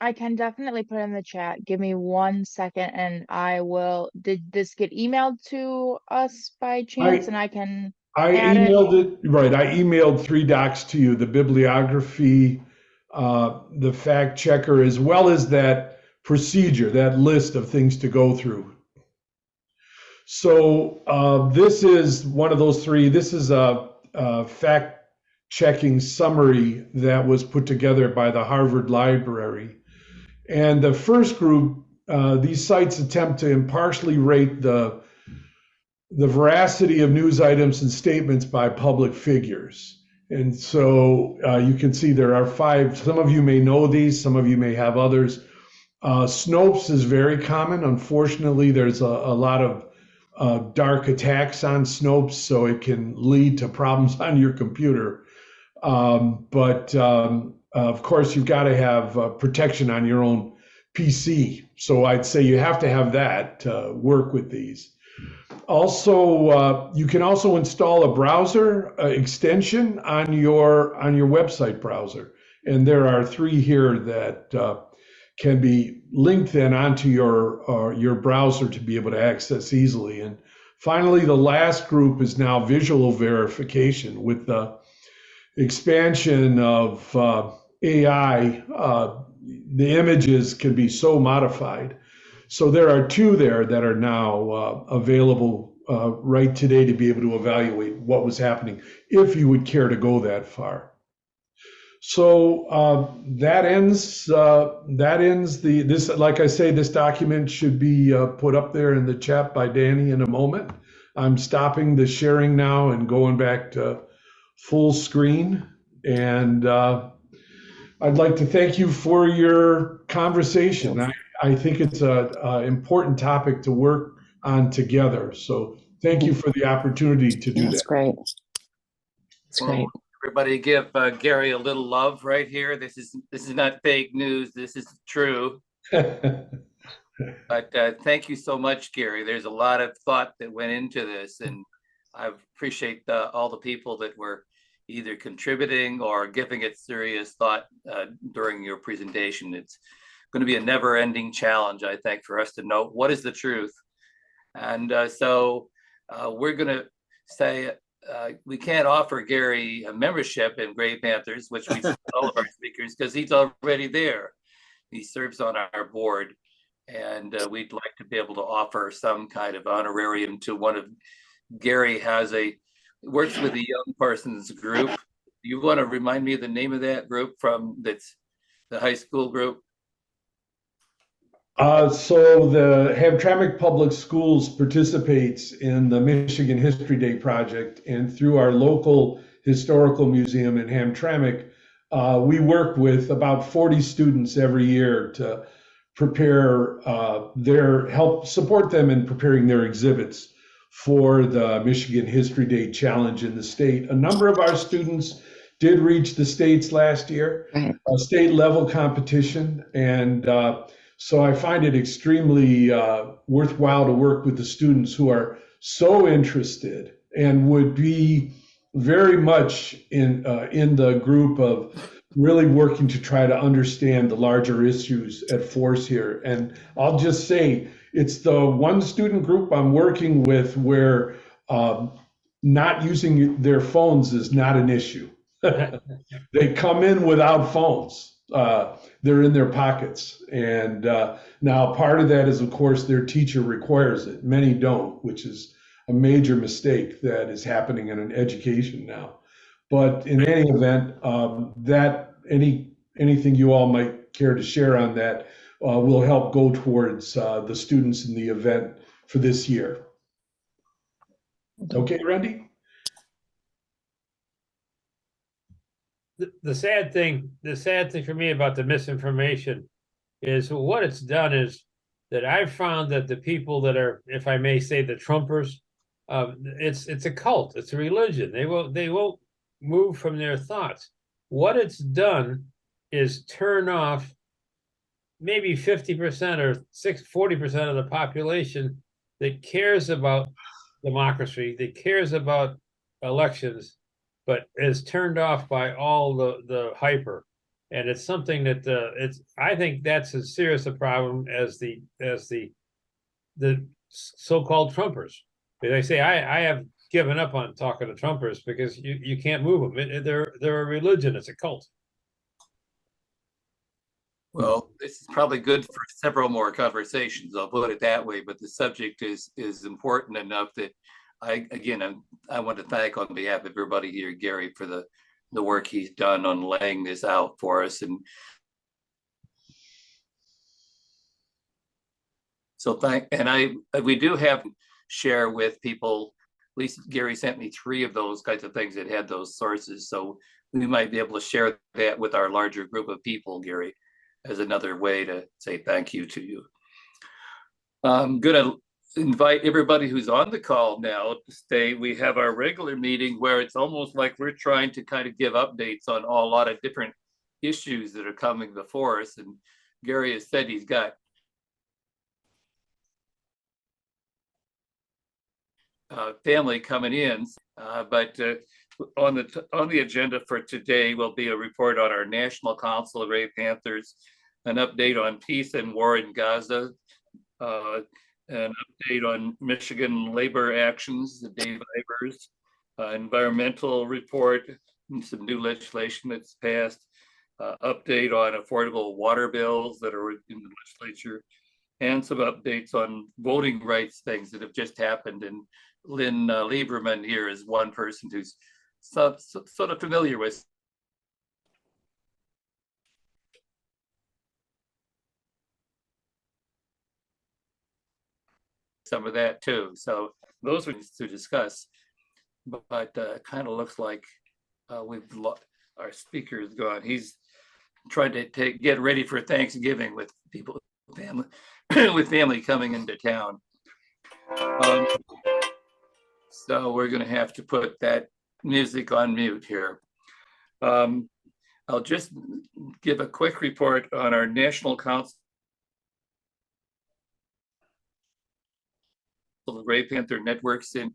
I can definitely put in the chat. Give me 1 second and I will. Did this get emailed to us by chance? And I can add emailed it, right. I emailed 3 docs to you, the bibliography, the fact checker, as well as that procedure, that list of things to go through. So this is one of those 3. This is a fact checking summary that was put together by the Harvard Library. And the first group, these sites attempt to impartially rate the veracity of news items and statements by public figures. And so you can see there are 5. Some of you may know these, some of you may have others. Snopes is very common. Unfortunately, there's a lot of dark attacks on Snopes, so it can lead to problems on your computer. But of course, you've got to have protection on your own PC. So I'd say you have to have that to work with these. Also, you can also install a browser extension on your website browser, and there are 3 here that can be linked then onto your browser to be able to access easily. And finally, the last group is now visual verification. With the expansion of AI, the images can be so modified. So there are 2 there that are now available right today to be able to evaluate what was happening, if you would care to go that far. So that ends this. Like I say, this document should be put up there in the chat by Danny in a moment. I'm stopping the sharing now and going back to full screen. And I'd like to thank you for your conversation. I think it's an important topic to work on together. So thank you for the opportunity to do that. That's great. That's great. Everybody give Gary a little love right here. This is not fake news. This is true. But thank you so much, Gary. There's a lot of thought that went into this, and I appreciate all the people that were either contributing or giving it serious thought during your presentation. It's going to be a never-ending challenge, I think, for us to know what is the truth. And so we're going to say we can't offer Gary a membership in Gray Panthers, which we tell all of our speakers, because he's already there. He serves on our board, and we'd like to be able to offer some kind of honorarium to one of Gary works with a young person's group. You want to remind me of the name of that group that's the high school group? So the Hamtramck Public Schools participates in the Michigan History Day project, and through our local historical museum in Hamtramck, we work with about 40 students every year to prepare help support them in preparing their exhibits for the Michigan History Day challenge in the state. A number of our students did reach the states last year, a state level competition, and so I find it extremely worthwhile to work with the students who are so interested and would be very much in the group of really working to try to understand the larger issues at force here. And I'll just say, it's the one student group I'm working with where not using their phones is not an issue. They come in without phones. They're in their pockets. And now part of that is, of course, their teacher requires it. Many don't, which is a major mistake that is happening in an education now. But in any event, anything you all might care to share on that will help go towards the students in the event for this year. Okay, Randy? The sad thing for me about the misinformation is what it's done is that I've found that the people that are, if I may say, the Trumpers, it's a cult, it's a religion. They won't move from their thoughts. What it's done is turn off maybe 50% or 40% of the population that cares about democracy, that cares about elections, but is turned off by all the hyper. And it's something that I think that's as serious a problem as the so-called Trumpers. They say I have given up on talking to Trumpers because you can't move them. They're a religion. It's a cult. Well, this is probably good for several more conversations. I'll put it that way. But the subject is important enough that I want to thank on behalf of everybody here, Gary, for the work he's done on laying this out for us. And so we do have share with people. At least Gary sent me 3 of those kinds of things that had those sources. So we might be able to share that with our larger group of people, Gary, as another way to say thank you to you. I'm going to invite everybody who's on the call now to stay. We have our regular meeting where it's almost like we're trying to kind of give updates on a lot of different issues that are coming before us. And Gary has said he's got family coming in, but on the agenda for today will be a report on our National Council of Gray Panthers, an update on peace and war in Gaza, an update on Michigan labor actions, the day laborers, environmental report, and some new legislation that's passed, update on affordable water bills that are in the legislature, and some updates on voting rights things that have just happened. And Lynn Lieberman here is one person who's sort of familiar with some of that too. So those are to discuss, but kind of looks like our speaker is gone. He's trying to get ready for Thanksgiving with people, family, with family coming into town. So we're going to have to put that music on mute here. I'll just give a quick report on our National Council of Gray Panther Networks, and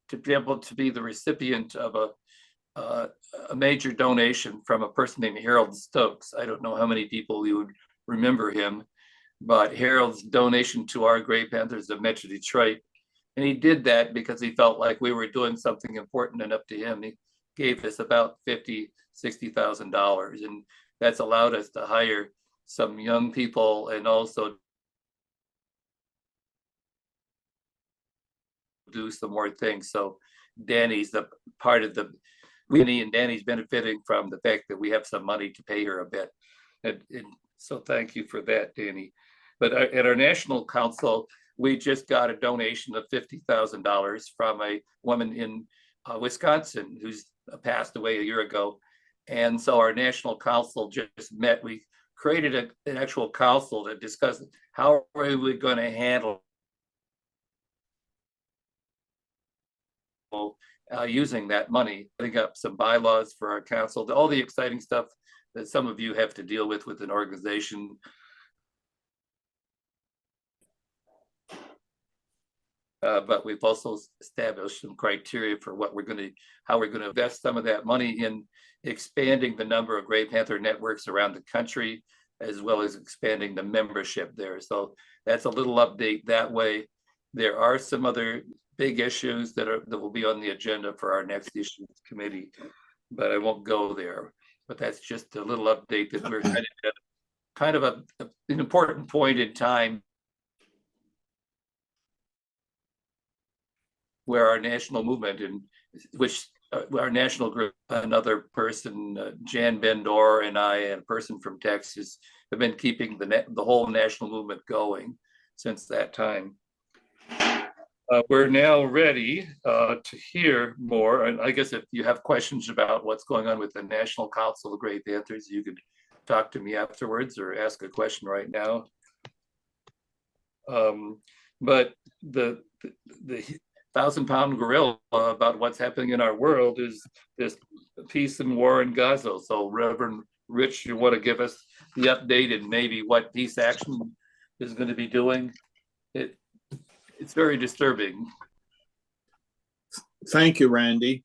to be able to be the recipient of a major donation from a person named Harold Stokes. I don't know how many people you would remember him, but Harold's donation to our Gray Panthers of Metro Detroit And he did that because he felt like we were doing something important enough to him. He gave us about $60,000, and that's allowed us to hire some young people and also do some more things. So Danny's the part of the, and Danny's benefiting from the fact that we have some money to pay her a bit. And so thank you for that, Danny. But at our national council, we just got a donation of $50,000 from a woman in Wisconsin who's passed away a year ago. And so our national council just met. We created an actual council to discuss how are we going to handle using that money, putting up some bylaws for our council, all the exciting stuff that some of you have to deal with an organization. But we've also established some criteria for what we're going to, how we're going to invest some of that money in expanding the number of Gray Panther networks around the country, as well as expanding the membership there. So that's a little update that way. There are some other big issues that will be on the agenda for our next issues committee, but I won't go there. But that's just a little update that we're kind of an important point in time where our national movement, and which our national group, another person, Jan Bendor and I, and a person from Texas, have been keeping the whole national movement going since that time. We're now ready to hear more. And I guess if you have questions about what's going on with the National Council of Gray Panthers, you could talk to me afterwards or ask a question right now. But the 1,000-pound gorilla about what's happening in our world is this peace and war in Gaza. So Reverend Rich, you want to give us the update and maybe what Peace Action is going to be doing? It's very disturbing. Thank you, Randy.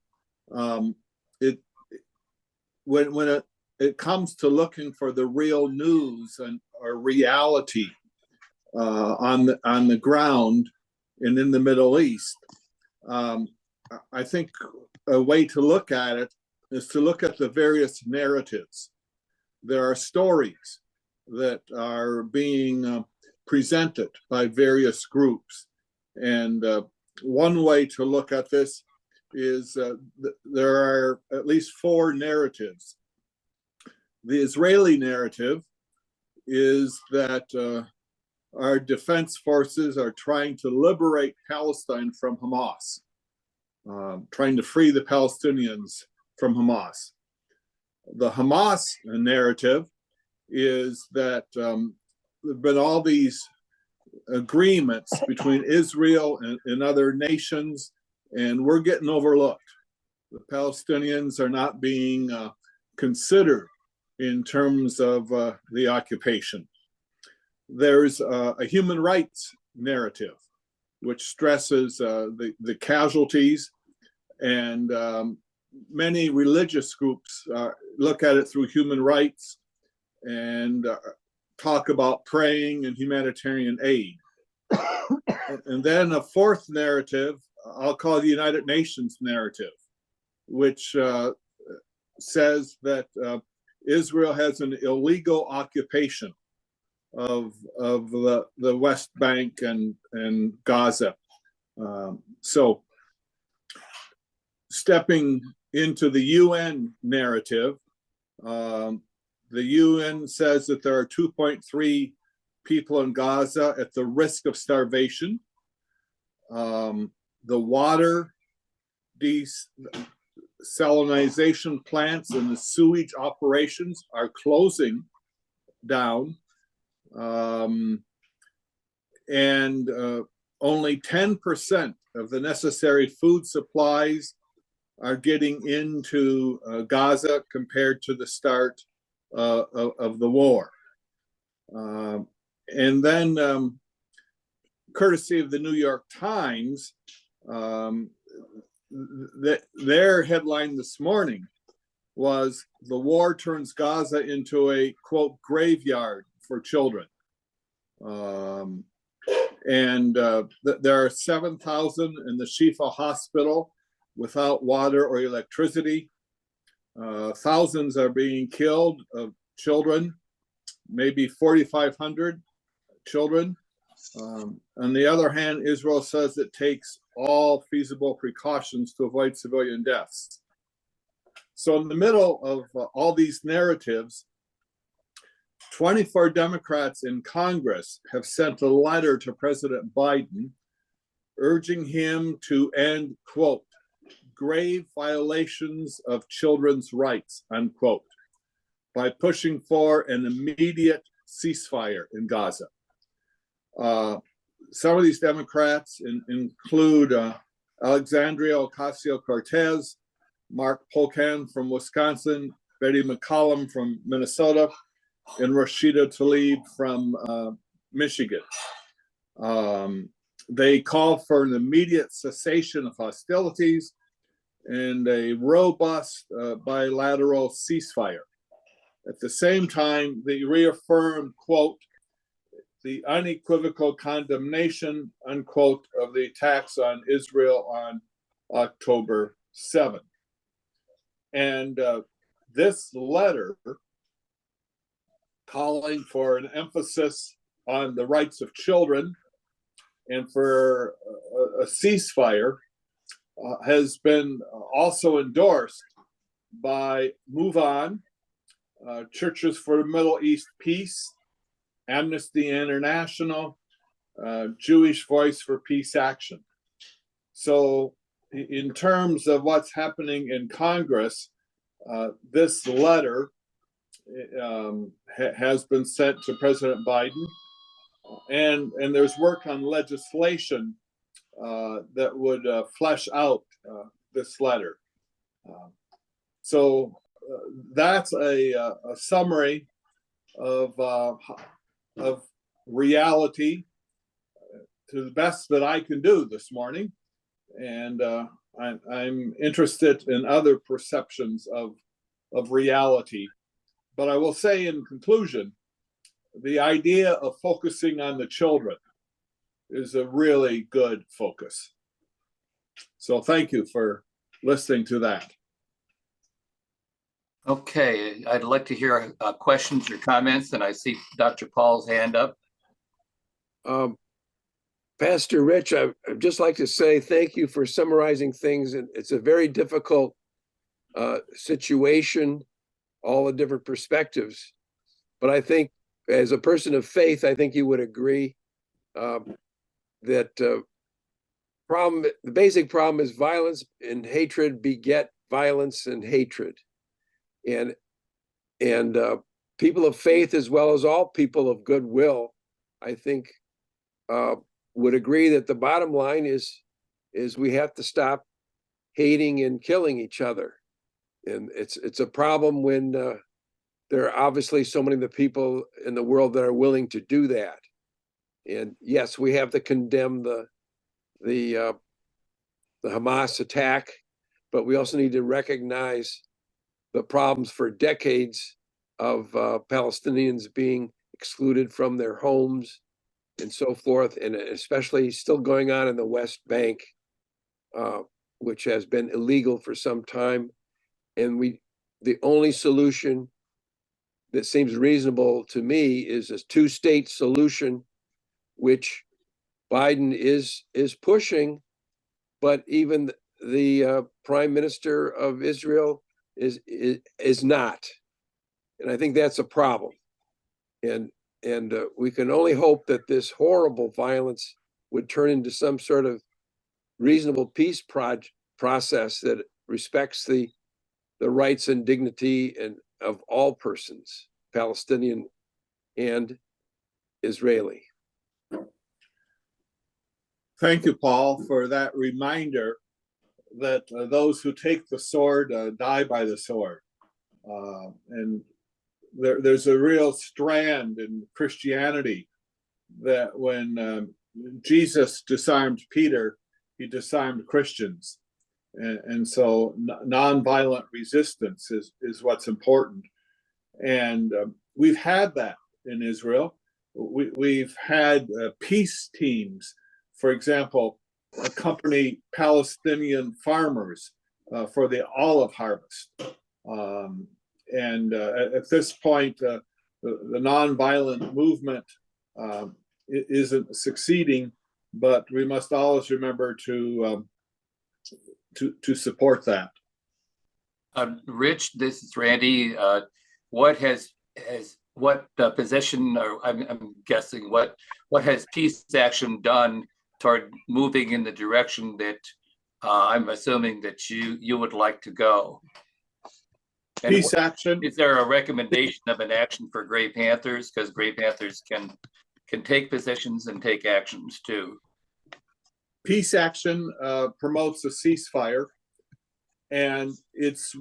When it comes to looking for the real news and or reality on the ground and in the Middle East, I think a way to look at it is to look at the various narratives. There are stories that are being presented by various groups. And one way to look at this is there are at least 4 narratives. The Israeli narrative is that our defense forces are trying to liberate Palestine from Hamas, trying to free the Palestinians from Hamas. The Hamas narrative is that there have been all these agreements between Israel and other nations, and we're getting overlooked. The Palestinians are not being considered in terms of the occupation. There's a human rights narrative, which stresses the casualties, and many religious groups look at it through human rights and talk about praying and humanitarian aid. And then a 4th narrative, I'll call the United Nations narrative, which says that Israel has an illegal occupation of the West Bank and Gaza. So stepping into the UN narrative, the UN says that there are 2.3 people in Gaza at the risk of starvation. The water desalinization plants and the sewage operations are closing down. And only 10% of the necessary food supplies are getting into Gaza compared to the start of the war. And then, courtesy of the New York Times, their headline this morning was "The war turns Gaza into a, quote, graveyard for children." And there are 7,000 in the Shifa hospital without water or electricity. Thousands are being killed of children, maybe 4,500 children. On the other hand, Israel says it takes all feasible precautions to avoid civilian deaths. So in the middle of all these narratives, 24 Democrats in Congress have sent a letter to President Biden urging him to end, quote, grave violations of children's rights, unquote, by pushing for an immediate ceasefire in Gaza. Some of these Democrats include Alexandria Ocasio-Cortez, Mark Pocan from Wisconsin, Betty McCollum from Minnesota, and Rashida Tlaib from Michigan. They call for an immediate cessation of hostilities and a robust bilateral ceasefire. At the same time, they reaffirmed, quote, the unequivocal condemnation, unquote, of the attacks on Israel on October 7th. And this letter calling for an emphasis on the rights of children and for a ceasefire has been also endorsed by Move On, Churches for Middle East Peace, Amnesty International, Jewish Voice for Peace Action. So in terms of what's happening in Congress, this letter has been sent to President Biden, and there's work on legislation that would flesh out this letter. So that's a summary of reality to the best that I can do this morning. And I'm interested in other perceptions of reality. But I will say in conclusion, the idea of focusing on the children is a really good focus. So thank you for listening to that. Okay, I'd like to hear questions or comments, and I see Dr. Paul's hand up. Pastor Rich, I'd just like to say thank you for summarizing things. And it's a very difficult situation, all the different perspectives. But I think as a person of faith, I think you would agree that the basic problem is violence and hatred beget violence and hatred. And people of faith, as well as all people of goodwill, I think would agree that the bottom line is we have to stop hating and killing each other. And it's a problem when there are obviously so many of the people in the world that are willing to do that. And yes, we have to condemn the Hamas attack, but we also need to recognize the problems for decades of Palestinians being excluded from their homes and so forth, and especially still going on in the West Bank, which has been illegal for some time. And the only solution that seems reasonable to me is a two-state solution, which Biden is pushing, but even the Prime Minister of Israel is not. And I think that's a problem. And we can only hope that this horrible violence would turn into some sort of reasonable peace process that respects the rights and dignity of all persons, Palestinian and Israeli. Thank you, Paul, for that reminder that those who take the sword die by the sword. And there's a real strand in Christianity that when Jesus disarmed Peter, he disarmed Christians. And so nonviolent resistance is what's important. And we've had that in Israel. we've had peace teams, for example, accompany Palestinian farmers for the olive harvest. At this point, the nonviolent movement isn't succeeding, but we must always remember to support that. Rich, this is Randy. What what position, or I'm guessing, what has Peace Action done toward moving in the direction that I'm assuming that you would like to go? And Peace Action. Is there a recommendation of an action for Gray Panthers? Because Gray Panthers can take positions and take actions too. Peace Action promotes a ceasefire, and it's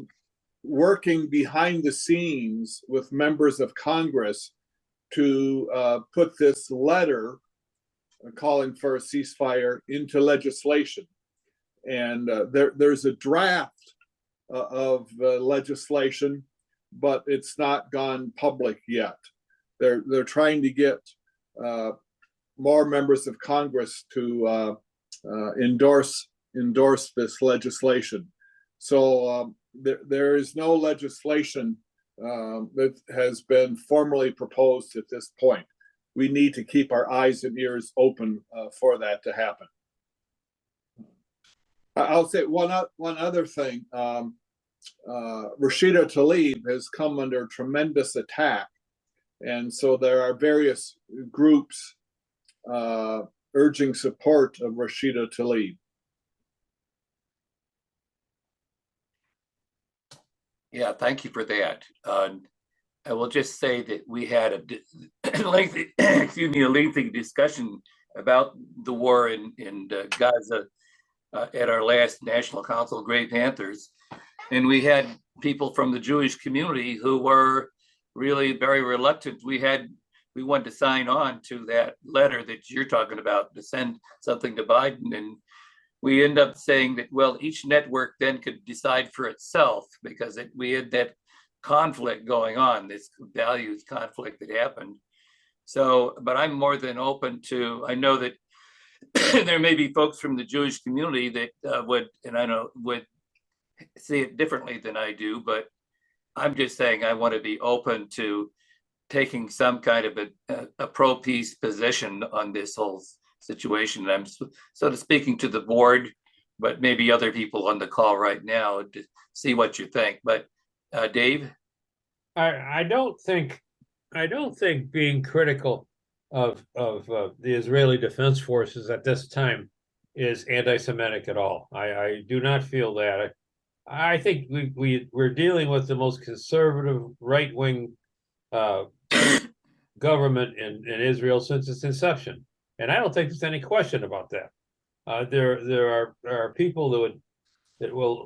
working behind the scenes with members of Congress to put this letter calling for a ceasefire into legislation. And there's a draft of legislation, but it's not gone public yet. They're trying to get more members of Congress to endorse this legislation. So there is no legislation that has been formally proposed at this point. We need to keep our eyes and ears open for that to happen. I'll say one other thing. Rashida Tlaib has come under tremendous attack, and so there are various groups urging support of Rashida Tlaib. Yeah, thank you for that. I will just say that we had a lengthy, a lengthy discussion about the war in Gaza at our last National Council of Gray Panthers, and we had people from the Jewish community who were really very reluctant. We wanted to sign on to that letter that you're talking about, to send something to Biden, and we end up saying that, well, each network then could decide for itself, because we had that conflict going on, this values conflict that happened. So, but I'm more than open to, I know that there may be folks from the Jewish community that would see it differently than I do, but I'm just saying I want to be open to taking some kind of a pro-peace position on this whole situation. I'm sort of speaking to the board, but maybe other people on the call right now to see what you think. But Dave? I don't think being critical of the Israeli Defense Forces at this time is anti-Semitic at all. I do not feel that. I think we're dealing with the most conservative right-wing government in Israel since its inception, and I don't think there's any question about that. There are people that would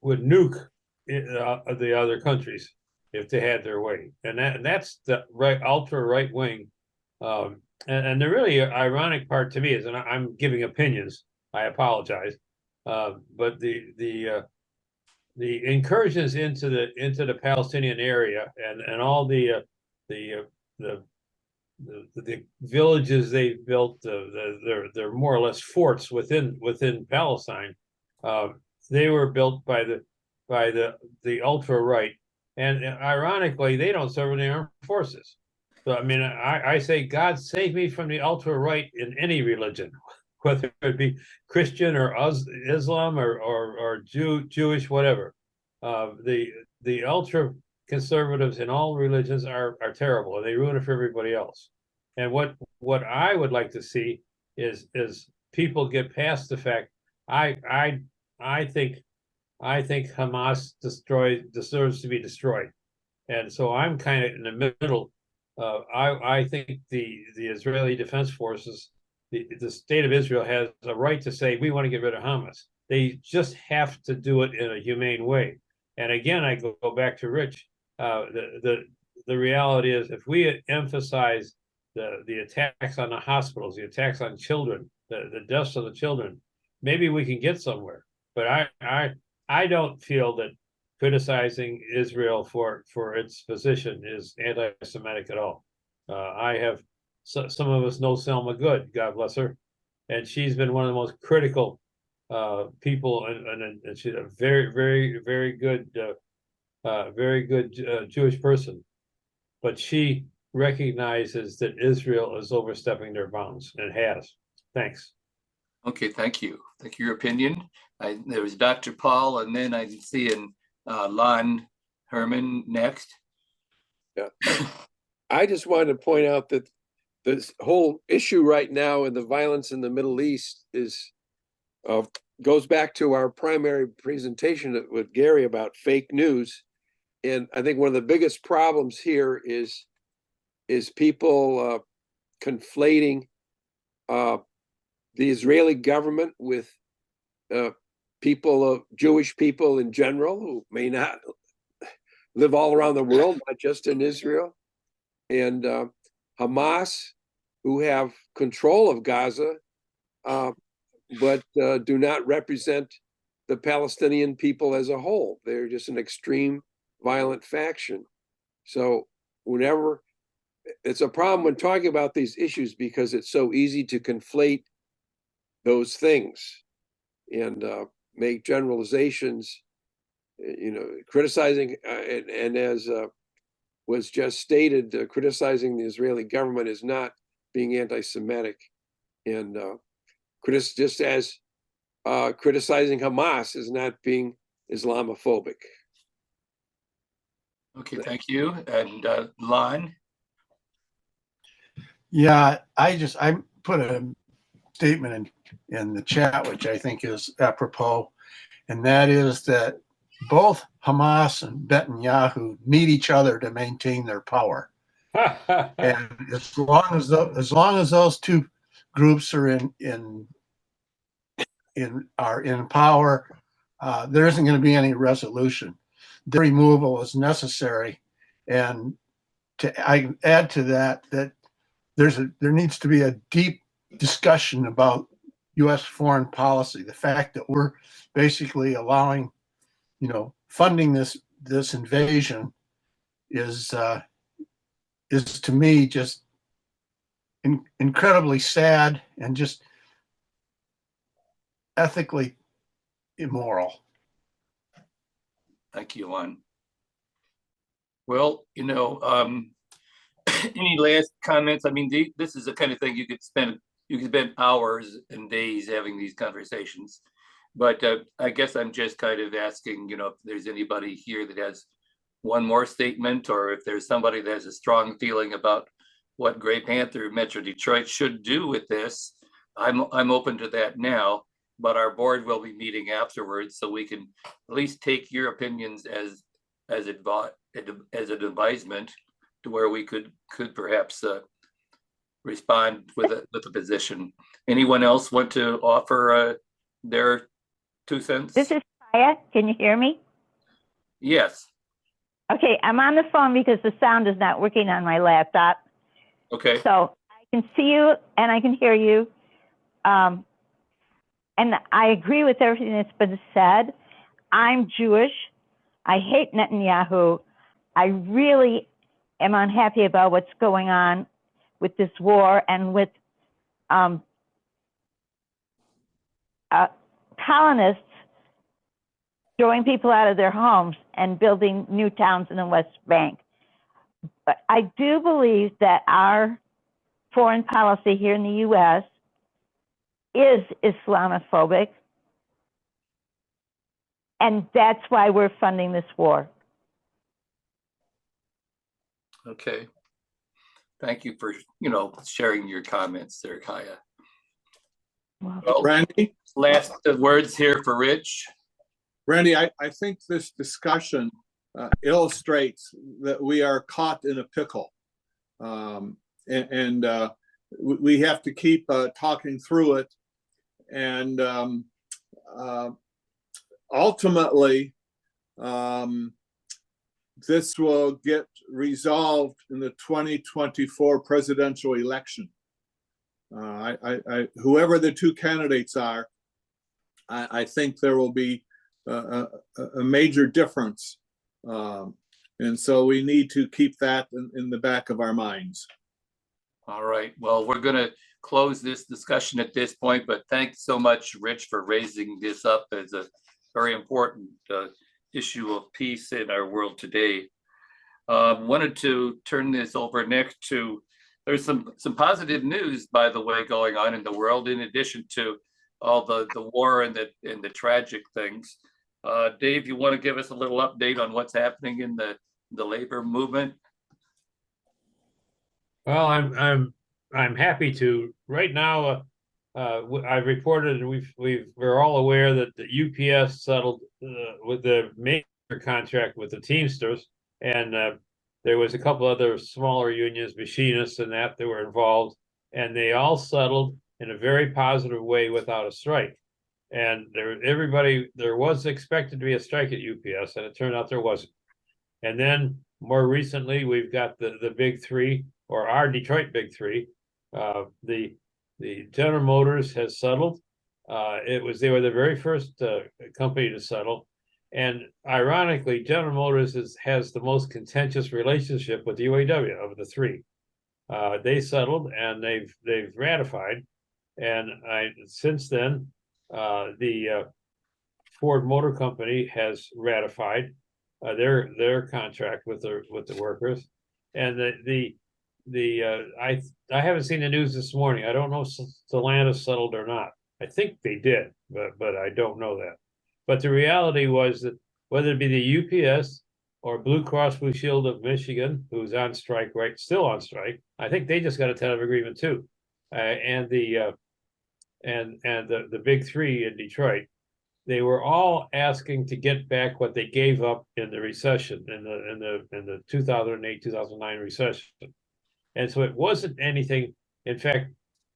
nuke the other countries if they had their way, and that's the ultra right wing. And the really ironic part to me is, and I'm giving opinions, I apologize, but the incursions into the Palestinian area and all the villages they've built, they're more or less forts within Palestine. They were built by the ultra right, and ironically, they don't serve in the armed forces. So I mean, I say, God save me from the ultra right in any religion, whether it be Christian or Islam or Jewish, whatever. The ultra conservatives in all religions are terrible, and they ruin it for everybody else. And what I would like to see is people get past the fact. I think Hamas deserves to be destroyed, and so I'm kind of in the middle. I think the Israeli Defense Forces, the state of Israel, has a right to say we want to get rid of Hamas. They just have to do it in a humane way. And again, I go back to Rich. The reality is, if we emphasize the attacks on the hospitals, the attacks on children, the deaths of the children, maybe we can get somewhere. But I don't feel that criticizing Israel for its position is anti-Semitic at all. I some of us know Selma Good, God bless her, and she's been one of the most critical people, and she's a very good Jewish person. But she recognizes that Israel is overstepping their bounds and has. Thanks. Okay, thank you. Thank you. Your opinion. There was Dr. Paul, and then I see in Lon Herman next. Yeah. I just wanted to point out that this whole issue right now in the violence in the Middle East is goes back to our primary presentation with Gary about fake news. And I think one of the biggest problems here is people conflating the Israeli government with Jewish people in general, who may not live all around the world, not just in Israel, and Hamas, who have control of Gaza, but do not represent the Palestinian people as a whole. They're just an extreme violent faction. So whenever it's a problem when talking about these issues, because it's so easy to conflate those things and make generalizations, criticizing and as was just stated, criticizing the Israeli government is not being anti-Semitic, and just as criticizing Hamas is not being Islamophobic. Okay, thank you. And Lon? Yeah, I put a statement in the chat, which I think is apropos, and that is that both Hamas and Netanyahu need each other to maintain their power. And as long as those two groups are in power, there isn't going to be any resolution. Their removal is necessary, and I add to that there needs to be a deep discussion about U.S. foreign policy. The fact that we're basically allowing, funding this invasion is to me just incredibly sad and just ethically immoral. Thank you, Lon. Well, any last comments? I mean, this is the kind of thing you could spend hours and days having these conversations. But I guess I'm just kind of asking, if there's anybody here that has one more statement, or if there's somebody that has a strong feeling about what Grey Panther Metro Detroit should do with this. I'm open to that now, but our board will be meeting afterwards, so we can at least take your opinions as an advisement to where we could perhaps respond with a position. Anyone else want to offer their 2 cents? This is Kaya. Can you hear me? Yes. Okay, I'm on the phone because the sound is not working on my laptop. Okay. So I can see you and I can hear you. And I agree with everything that's been said. I'm Jewish. I hate Netanyahu. I really am unhappy about what's going on with this war and with colonists throwing people out of their homes and building new towns in the West Bank. But I do believe that our foreign policy here in the U.S. is Islamophobic, and that's why we're funding this war. Okay. Thank you for, sharing your comments there, Kaya. Well, Randy? Last words here for Rich. Randy, I think this discussion illustrates that we are caught in a pickle. We have to keep talking through it. And ultimately, this will get resolved in the 2024 presidential election. Whoever the two candidates are, I think there will be a major difference. And so we need to keep that in the back of our minds. All right, well, we're gonna close this discussion at this point, but thanks so much, Rich, for raising this up as a very important issue of peace in our world today. Wanted to turn this over next to, there's some positive news, by the way, going on in the world, in addition to all the war and the tragic things. Dave, you want to give us a little update on what's happening in the labor movement? Well, I'm happy to. Right now, I've reported, and we're all aware that the UPS settled with the major contract with the Teamsters, and there was a couple other smaller unions, machinists and that were involved, and they all settled in a very positive way without a strike. And there was expected to be a strike at UPS, and it turned out there wasn't. And then more recently, we've got the big three, or our Detroit big three. The General Motors has settled. They were the very first company to settle. And ironically, General Motors has the most contentious relationship with the UAW of the three. They settled and they've ratified. And since then, the Ford Motor Company has ratified their contract with the workers, and I haven't seen the news this morning. I don't know if Stellantis settled or not. I think they did, but I don't know that. But the reality was that whether it be the UPS or Blue Cross Blue Shield of Michigan, who's on strike, still on strike, I think they just got a tentative agreement too, and the big three in Detroit. They were all asking to get back what they gave up in the recession, in the 2008, 2009 recession. And so it wasn't anything. In fact,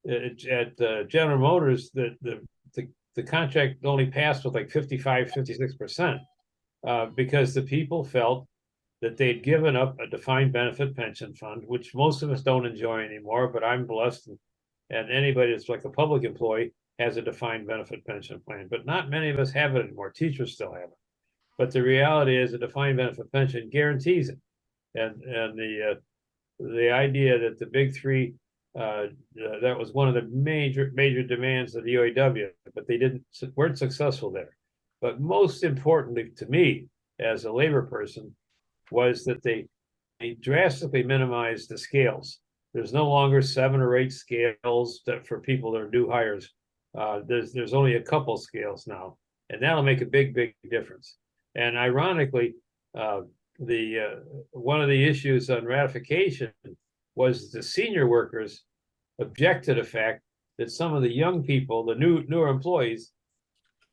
at General Motors, the contract only passed with like 55, 56%, because the people felt that they'd given up a defined benefit pension fund, which most of us don't enjoy anymore, but I'm blessed, and anybody that's like a public employee has a defined benefit pension plan, but not many of us have it anymore. Teachers still have it. But the reality is a defined benefit pension guarantees it. And the idea that the big three, that was one of the major demands of the UAW, but they weren't successful there. But most importantly to me, as a labor person, was that they drastically minimized the scales. There's no longer 7 or 8 scales for people that are new hires. There's only a couple scales now, and that'll make a big difference. And ironically, one of the issues on ratification was the senior workers object to the fact that some of the young people, the newer employees,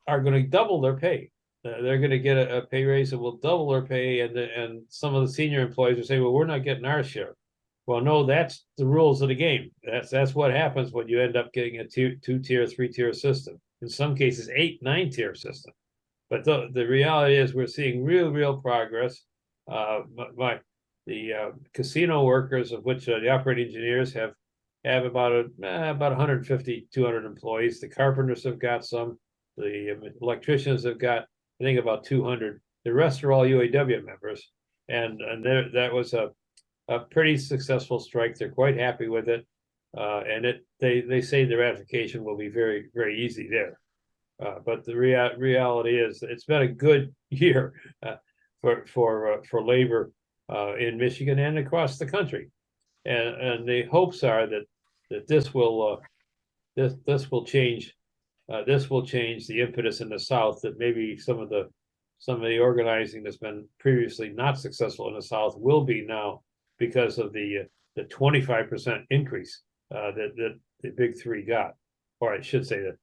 are going to double their pay. They're going to get a pay raise that will double their pay, and some of the senior employees are saying, "Well, we're not getting our share." Well, no, that's the rules of the game. That's what happens when you end up getting a 2-tier, 3-tier system. In some cases, 8, 9-tier system. But the reality is we're seeing real progress. The casino workers, of which the operating engineers have about 150, 200 employees. The carpenters have got some. The electricians have got, I think, about 200. The rest are all UAW members, and that was a pretty successful strike. They're quite happy with it, and they say the ratification will be very easy there. But the reality is it's been a good year for labor in Michigan and across the country, and the hopes are that this will change. This will change the impetus in the South, that maybe some of the organizing that's been previously not successful in the South will be now, because of the 25% increase that the big three got, or I should say that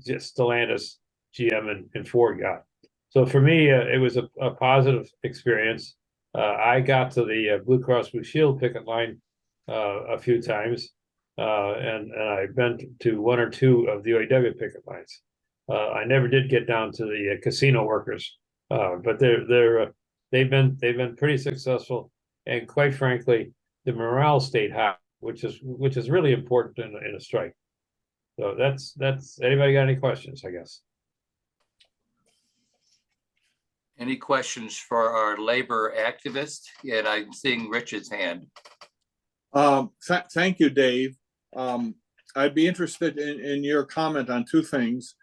just Stellantis, GM, and Ford got. So for me, it was a positive experience. I got to the Blue Cross Blue Shield picket line a few times, and I've been to 1 or 2 of the UAW picket lines. I never did get down to the casino workers, but they've been pretty successful. And quite frankly, the morale stayed high, which is really important in a strike. So that's anybody got any questions, I guess? Any questions for our labor activist? And I'm seeing Rich's hand. Thank you, Dave. I'd be interested in your comment on two things,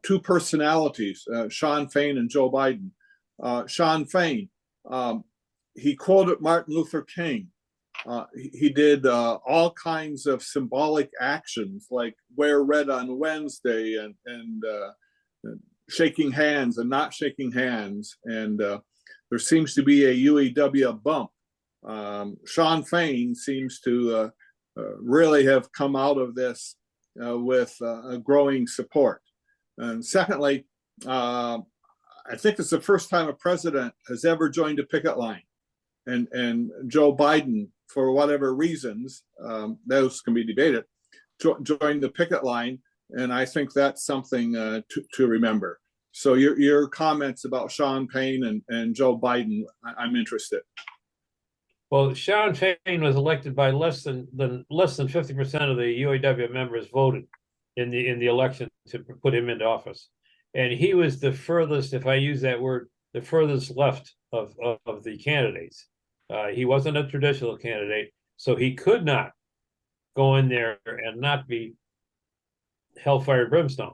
two personalities, Sean Fain and Joe Biden. Sean Fain, he quoted Martin Luther King. He did all kinds of symbolic actions like wear red on Wednesday and shaking hands and not shaking hands. And there seems to be a UAW bump. Sean Fain seems to really have come out of this with a growing support. And secondly, I think it's the first time a president has ever joined a picket line. And Joe Biden, for whatever reasons, those can be debated, joined the picket line. And I think that's something to remember. So your comments about Sean Fain and Joe Biden, I'm interested. Well, Sean Fain was elected by less than 50% of the UAW members voted in the election to put him into office, and he was the furthest, if I use that word, the furthest left of the candidates. He wasn't a traditional candidate, so he could not go in there and not be hellfire and brimstone,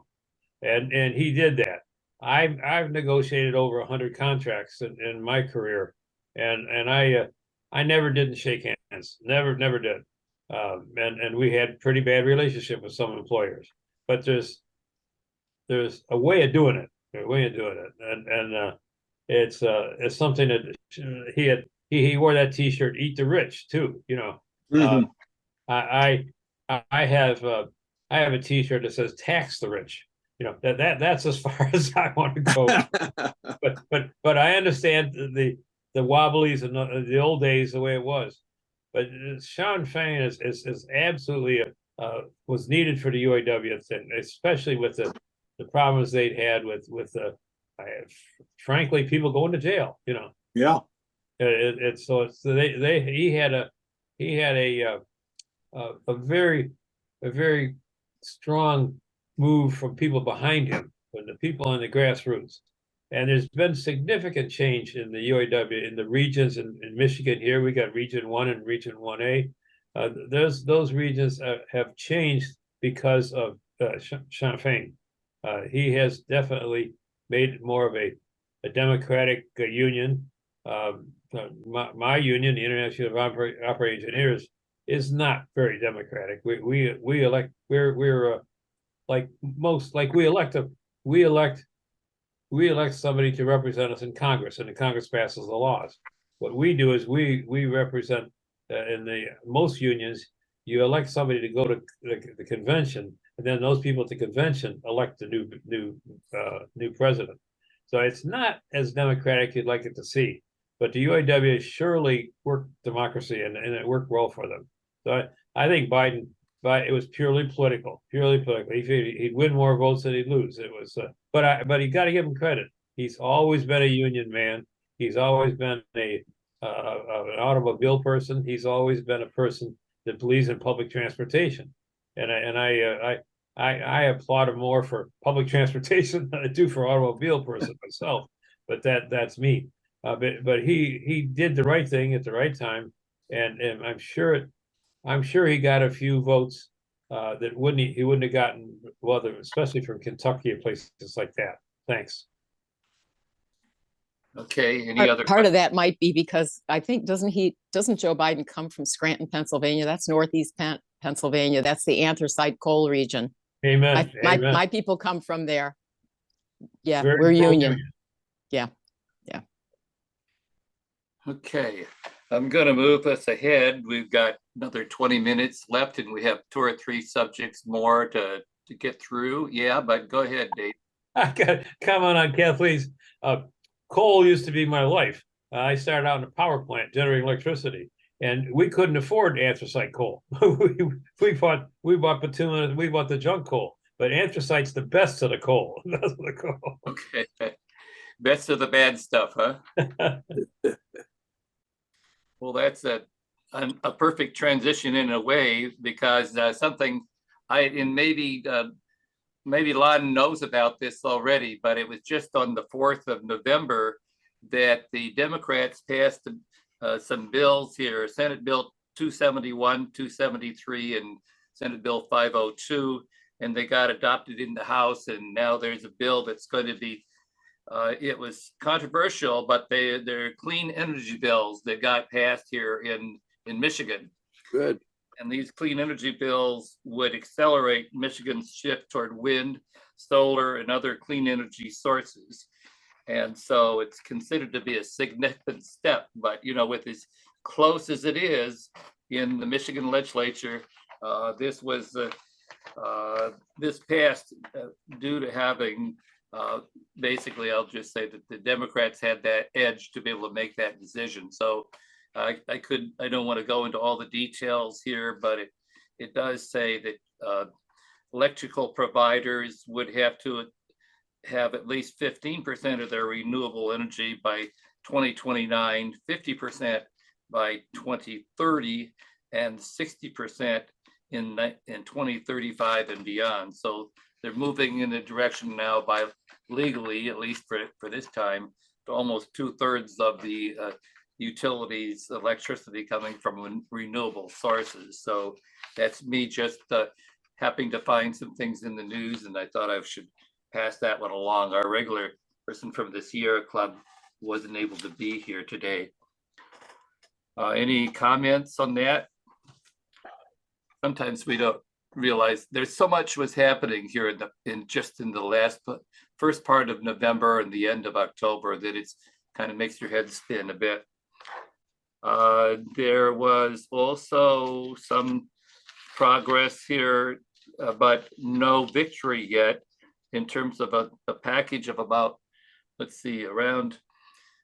and he did that. I've negotiated over 100 contracts in my career, and I never didn't shake hands, never did, and we had pretty bad relationship with some employers. But there's a way of doing it, and it's something that he wore that T-shirt, "Eat the Rich," too. You know, Mm-hmm. I have a T-shirt that says "Tax the Rich." You know, that's as far as I want to go. but I understand the wobblies and the old days the way it was. But Sean Fain is absolutely was needed for the UAW thing, especially with the problems they'd had with frankly, people going to jail. You know. Yeah. He had a very strong move from people behind him, from the people in the grassroots. And there's been significant change in the UAW in the regions in Michigan. Here we got Region 1 and Region 1A. Those regions have changed because of Sean Fain. He has definitely made it more of a democratic union. My union, the International Union of Operating Engineers, is not very democratic. We elect, we're we elect somebody to represent us in Congress, and the Congress passes the laws. What we do is we represent in the most unions. You elect somebody to go to the convention, and then those people at the convention elect the new president. So it's not as democratic you'd like it to see. But the UAW surely worked democracy, and it worked well for them. So I think Biden, it was purely political. He'd win more votes than he'd lose. It was, but you got to give him credit. He's always been a union man. He's always been an automobile person. He's always been a person that believes in public transportation. And I applaud him more for public transportation than I do for automobile person myself. But that's me. But he did the right thing at the right time, and I'm sure he got a few votes that he wouldn't have gotten, especially from Kentucky and places like that. Thanks. Okay. Any other part of that might be because I think doesn't Joe Biden come from Scranton, Pennsylvania? That's Northeast Pennsylvania. That's the anthracite coal region. Amen. My people come from there. Yeah, Very we're union. Yeah. Okay, I'm going to move us ahead. We've got another 20 minutes left, and we have 2 or 3 subjects more to get through. Yeah, but go ahead, Dave. Come on, Kathleen's. Coal used to be my life. I started out in a power plant generating electricity, and we couldn't afford anthracite coal. we bought bitumen, we bought the junk coal, but anthracite's the best of the coal. That's the coal. Okay, best of the bad stuff, huh? Well, that's a perfect transition in a way, because something maybe Lon knows about this already, but it was just on the 4th of November that the Democrats passed some bills here, Senate Bill 271, 273, and Senate Bill 502, and they got adopted in the House. And now there's a bill that's going to be, it was controversial, but they're clean energy bills that got passed here in Michigan. Good. And these clean energy bills would accelerate Michigan's shift toward wind, solar, and other clean energy sources. And so it's considered to be a significant step, but with as close as it is in the Michigan legislature, this passed due to having, basically, I'll just say that the Democrats had that edge to be able to make that decision. So I don't want to go into all the details here, but it does say that electrical providers would have to have at least 15% of their renewable energy by 2029, 50% by 2030, and 60% in 2035 and beyond. So they're moving in a direction now by legally, at least for this time, to almost 2/3 of the utilities electricity coming from renewable sources. So that's me just happening to find some things in the news, and I thought I should pass that one along. Our regular person from the Sierra Club wasn't able to be here today. Any comments on that? Sometimes we don't realize there's so much was happening here in the first part of November and the end of October that it's kind of makes your head spin a bit. There was also some progress here, but no victory yet in terms of a package of about, around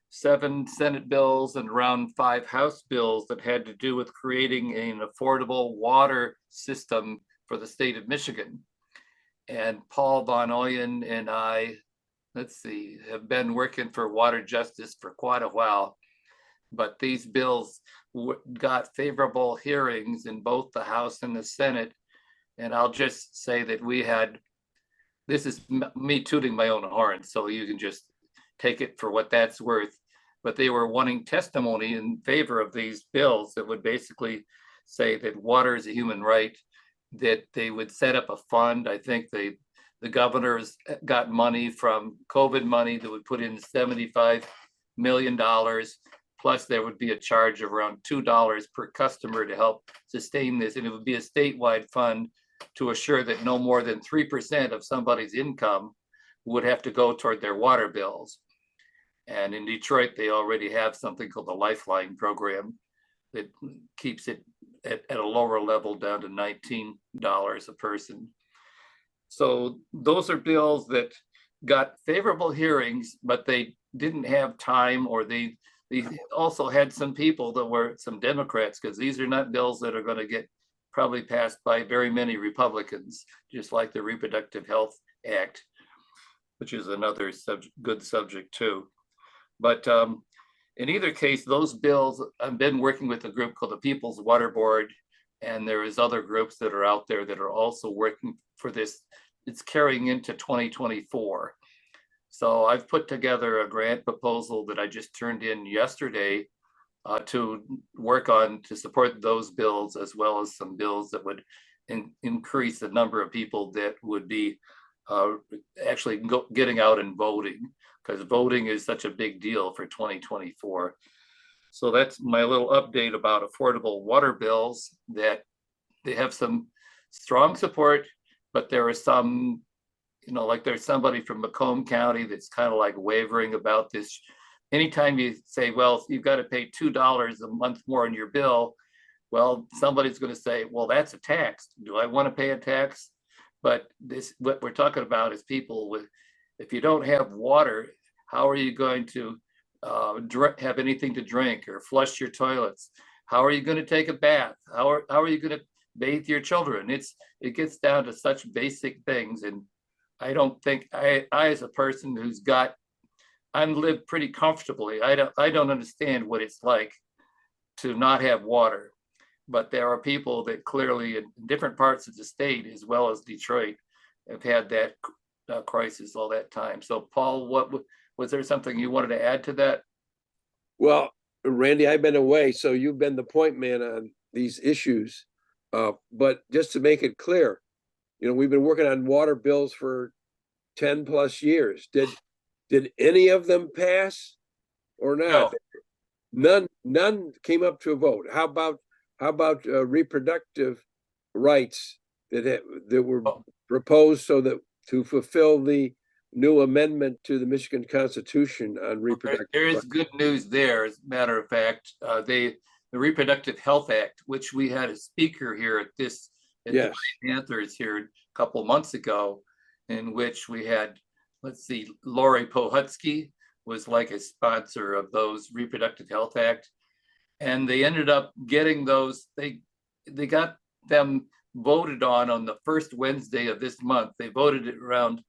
7 Senate bills and around 5 House bills that had to do with creating an affordable water system for the state of Michigan. And Paul Von Oyen and I, have been working for water justice for quite a while. But these bills got favorable hearings in both the House and the Senate. And I'll just say that this is me tooting my own horn, so you can just take it for what that's worth. But they were wanting testimony in favor of these bills that would basically say that water is a human right, that they would set up a fund. I think the governors got money from COVID money that would put in $75 million. Plus there would be a charge of around $2 per customer to help sustain this. And it would be a statewide fund to assure that no more than 3% of somebody's income would have to go toward their water bills. And in Detroit, they already have something called the Lifeline program that keeps it at a lower level down to $19 a person. So those are bills that got favorable hearings, but they didn't have time, or they also had some people that were some Democrats, because these are not bills that are going to get probably passed by very many Republicans, just like the Reproductive Health Act, which is another good subject too. But in either case, those bills, I've been working with a group called the People's Water Board, and there is other groups that are out there that are also working for this. It's carrying into 2024. So I've put together a grant proposal that I just turned in yesterday to work on to support those bills, as well as some bills that would increase the number of people that would be actually getting out and voting, because voting is such a big deal for 2024. So that's my little update about affordable water bills, that they have some strong support, but there are some, like there's somebody from Macomb County that's kind of like wavering about this. Anytime you say, well, you've got to pay $2 a month more on your bill, well, somebody's going to say, well, that's a tax. Do I want to pay a tax? But what we're talking about is people with, if you don't have water, how are you going to have anything to drink or flush your toilets? How are you going to take a bath? How are you going to bathe your children? It gets down to such basic things. And I don't think I as a person who's lived pretty comfortably, I don't understand what it's like to not have water. But there are people that clearly in different parts of the state, as well as Detroit, have had that crisis all that time. So Paul, was there something you wanted to add to that? Well, Randy, I've been away, so you've been the point man on these issues. But just to make it clear, we've been working on water bills for 10 plus years. Did any of them pass or not? No. None came up to a vote. How about reproductive rights that were proposed so that to fulfill the new amendment to the Michigan Constitution on reproductive There is rights? good news there. As a matter of fact, the Reproductive Health Act, which we had a speaker here at the Yes. Panthers here a couple months ago, in which we had, let's see, Lori Pohutsky was like a sponsor of those Reproductive Health Act. And they ended up getting those, they got them voted on the first Wednesday of this month. They voted it around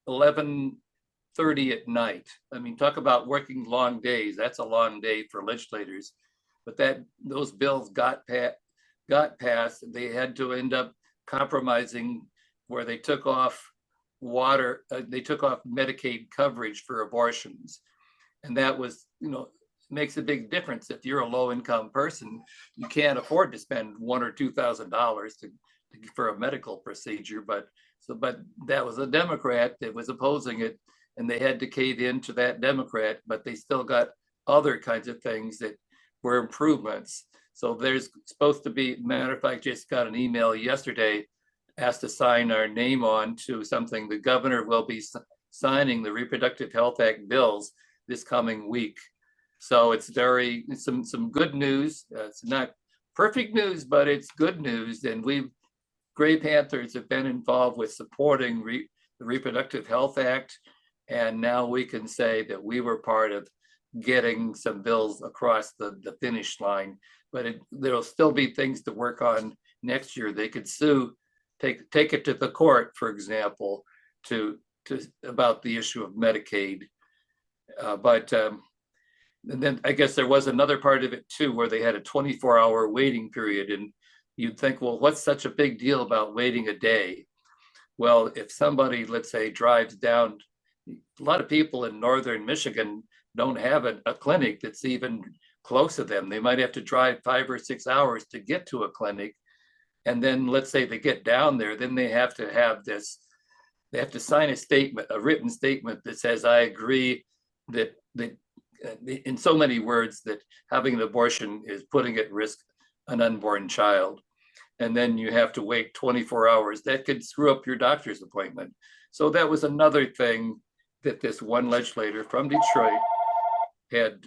11:30 at night. I mean, talk about working long days. That's a long day for legislators. But those bills got passed. They had to end up compromising where they took off they took off Medicaid coverage for abortions. And that was, makes a big difference. If you're a low income person, you can't afford to spend $1,000 or $2,000 for a medical procedure. But that was a Democrat that was opposing it, and they had to cave into that Democrat, but they still got other kinds of things that were improvements. So there's supposed to be, matter of fact, just got an email yesterday, asked to sign our name on to something. The governor will be signing the Reproductive Health Act bills this coming week. So it's some good news. It's not perfect news, but it's good news. And Gray Panthers have been involved with supporting the Reproductive Health Act. And now we can say that we were part of getting some bills across the finish line. But there'll still be things to work on next year. They could sue, take it to the court, for example, about the issue of Medicaid. And then I guess there was another part of it too, where they had a 24-hour waiting period. And you'd think, well, what's such a big deal about waiting a day? Well, if somebody, let's say, drives down, a lot of people in northern Michigan don't have a clinic that's even close to them. They might have to drive 5 or 6 hours to get to a clinic. And then let's say they get down there, then they have to have they have to sign a written statement that says, I agree that in so many words, that having an abortion is putting at risk an unborn child. And then you have to wait 24 hours. That could screw up your doctor's appointment. So that was another thing that this one legislator from Detroit had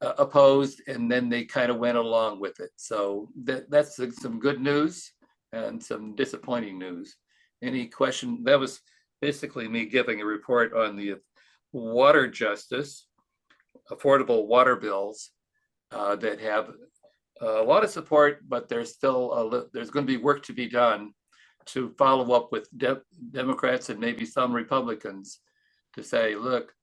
opposed, and then they kind of went along with it. So that's some good news and some disappointing news. Any question? That was basically me giving a report on the water justice, affordable water bills that have a lot of support, but there's still there's going to be work to be done to follow up with Democrats and maybe some Republicans to say, look,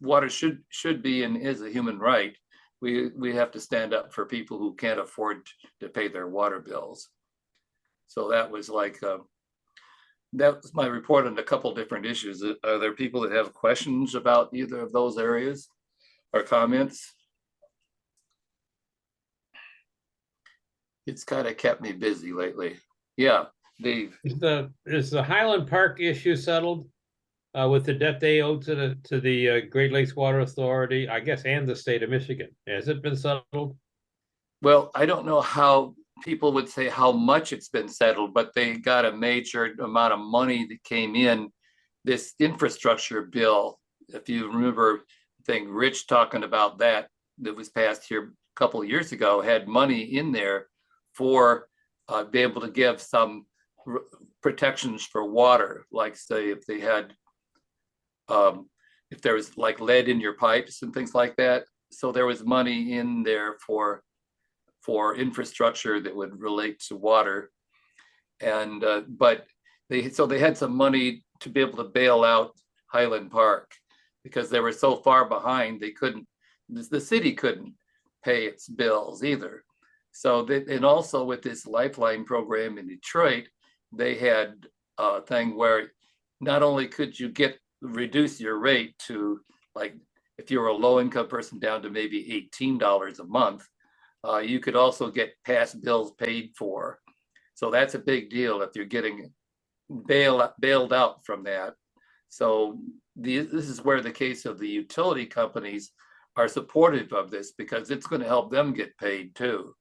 water should be and is a human right. We have to stand up for people who can't afford to pay their water bills. So that was that was my report on a couple different issues. Are there people that have questions about either of those areas or comments? It's kind of kept me busy lately. Yeah, Dave. Is the Highland Park issue settled with the debt they owe to the Great Lakes Water Authority, I guess, and the state of Michigan? Has it been settled? Well, I don't know how people would say how much it's been settled, but they got a major amount of money that came in. This infrastructure bill, if you remember, I think Rich talking about that was passed here a couple of years ago, had money in there for be able to give some protections for water, like say if they had, if there was like lead in your pipes and things like that. So there was money in there for infrastructure that would relate to water. And but they had some money to be able to bail out Highland Park because they were so far behind, the city couldn't pay its bills either. So and also with this Lifeline program in Detroit, they had a thing where not only could you reduce your rate to like if you're a low income person down to maybe $18 a month, you could also get past bills paid for. So that's a big deal if you're getting bailed out from that. So this is where the case of the utility companies are supportive of this, because it's going to help them get paid too,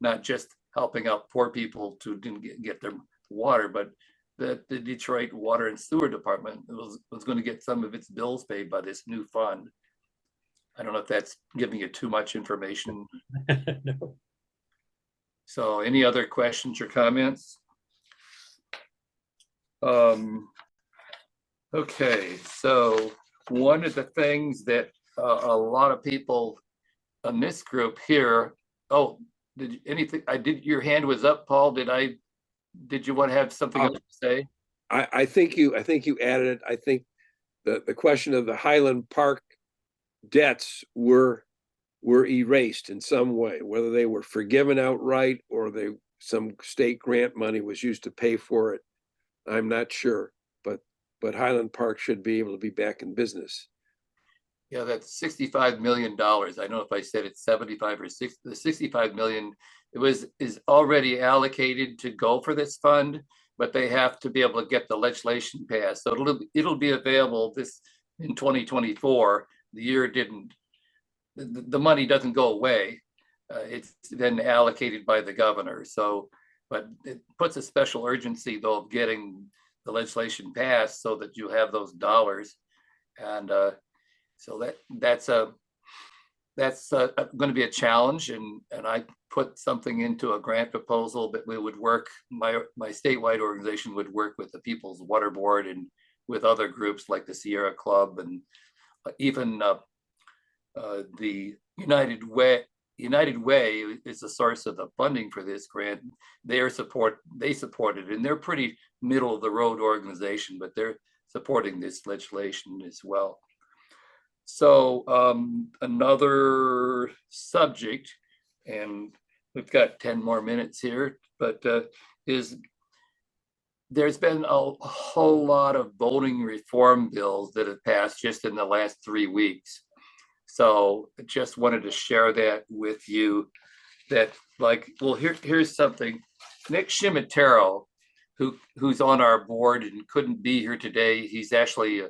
not just helping out poor people to didn't get their water, but the Detroit Water and Sewer Department was going to get some of its bills paid by this new fund. I don't know if that's giving you too much information. No. So any other questions or comments? Okay, so one of the things that a lot of people on this group here, oh, your hand was up, Paul. Did you want to have something else to say? I think you added it. I think the question of the Highland Park debts were erased in some way, whether they were forgiven outright or some state grant money was used to pay for it. I'm not sure, but Highland Park should be able to be back in business. Yeah, that's $65 million. I don't know if I said it's 75 or 60. The 65 million is already allocated to go for this fund, but they have to be able to get the legislation passed. So it'll be available in 2024. The year didn't. The money doesn't go away. It's then allocated by the governor. So, but it puts a special urgency though of getting the legislation passed so that you have those dollars. And so that's going to be a challenge. And I put something into a grant proposal that we would work. My statewide organization would work with the People's Water Board and with other groups like the Sierra Club and even the United Way. United Way is the source of the funding for this grant. They support it, and they're pretty middle of the road organization, but they're supporting this legislation as well. So another subject, and we've got 10 more minutes here, but there's been a whole lot of voting reform bills that have passed just in the last 3 weeks. So I just wanted to share that with you that here's something. Nick Shimatero, who's on our board and couldn't be here today. He's actually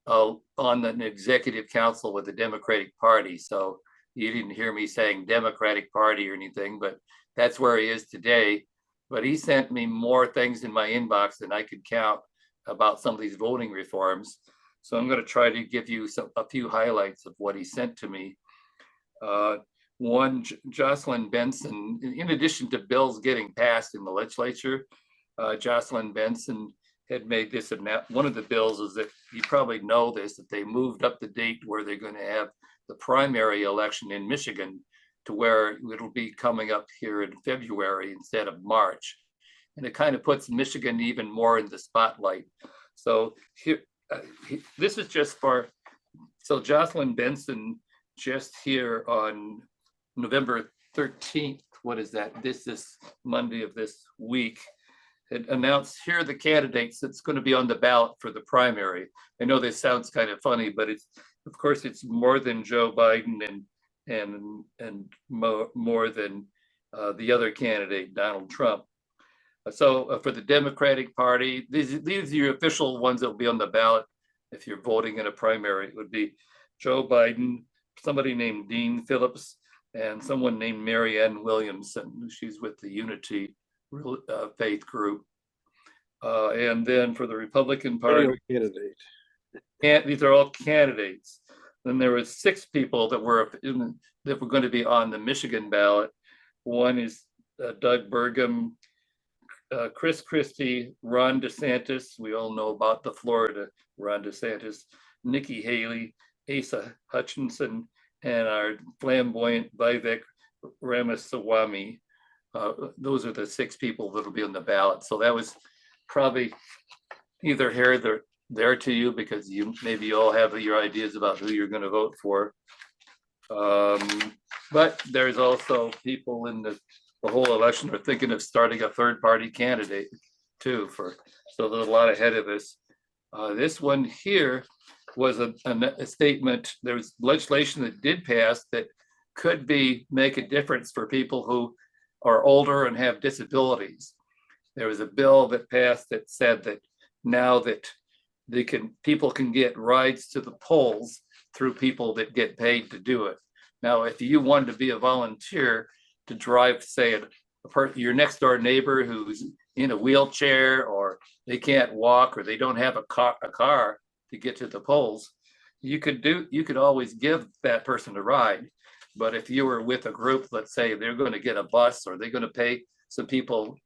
on an executive council with the Democratic Party. So you didn't hear me saying Democratic Party or anything, but that's where he is today. But he sent me more things in my inbox than I could count about some of these voting reforms. So I'm going to try to give you a few highlights of what he sent to me. One, Jocelyn Benson, in addition to bills getting passed in the legislature, Jocelyn Benson had made this, one of the bills is that you probably know this, that they moved up the date where they're going to have the primary election in Michigan to where it'll be coming up here in February instead of March. And it kind of puts Michigan even more in the spotlight. So here, this is just so Jocelyn Benson just here on November 13th, what is that? This is Monday of this week, had announced here are the candidates that's going to be on the ballot for the primary. I know this sounds kind of funny, but of course it's more than Joe Biden and more than the other candidate, Donald Trump. So for the Democratic Party, these are your official ones that will be on the ballot if you're voting in a primary. It would be Joe Biden, somebody named Dean Phillips, and someone named Marianne Williamson. She's with the Unity Faith Group. And then for the Republican Party, these are all candidates. Then there were 6 people that were going to be on the Michigan ballot. One is Doug Burgum, Chris Christie, Ron DeSantis. We all know about the Florida Ron DeSantis, Nikki Haley, Asa Hutchinson, and our flamboyant Vivek Ramaswamy. Those are the 6 people that will be on the ballot. So that was probably either here there to you because maybe you all have your ideas about who you're going to vote for. But there's also people in the whole election are thinking of starting a third-party candidate too. So there's a lot ahead of us. This one here, was a statement. There was legislation that did pass that could make a difference for people who are older and have disabilities. There was a bill that passed that said that now that people can get rides to the polls through people that get paid to do it. Now, if you wanted to be a volunteer to drive, say, your next door neighbor who's in a wheelchair, or they can't walk, or they don't have a car to get to the polls, you could always give that person a ride. But if you were with a group, let's say they're going to get a bus, or they're going to pay some people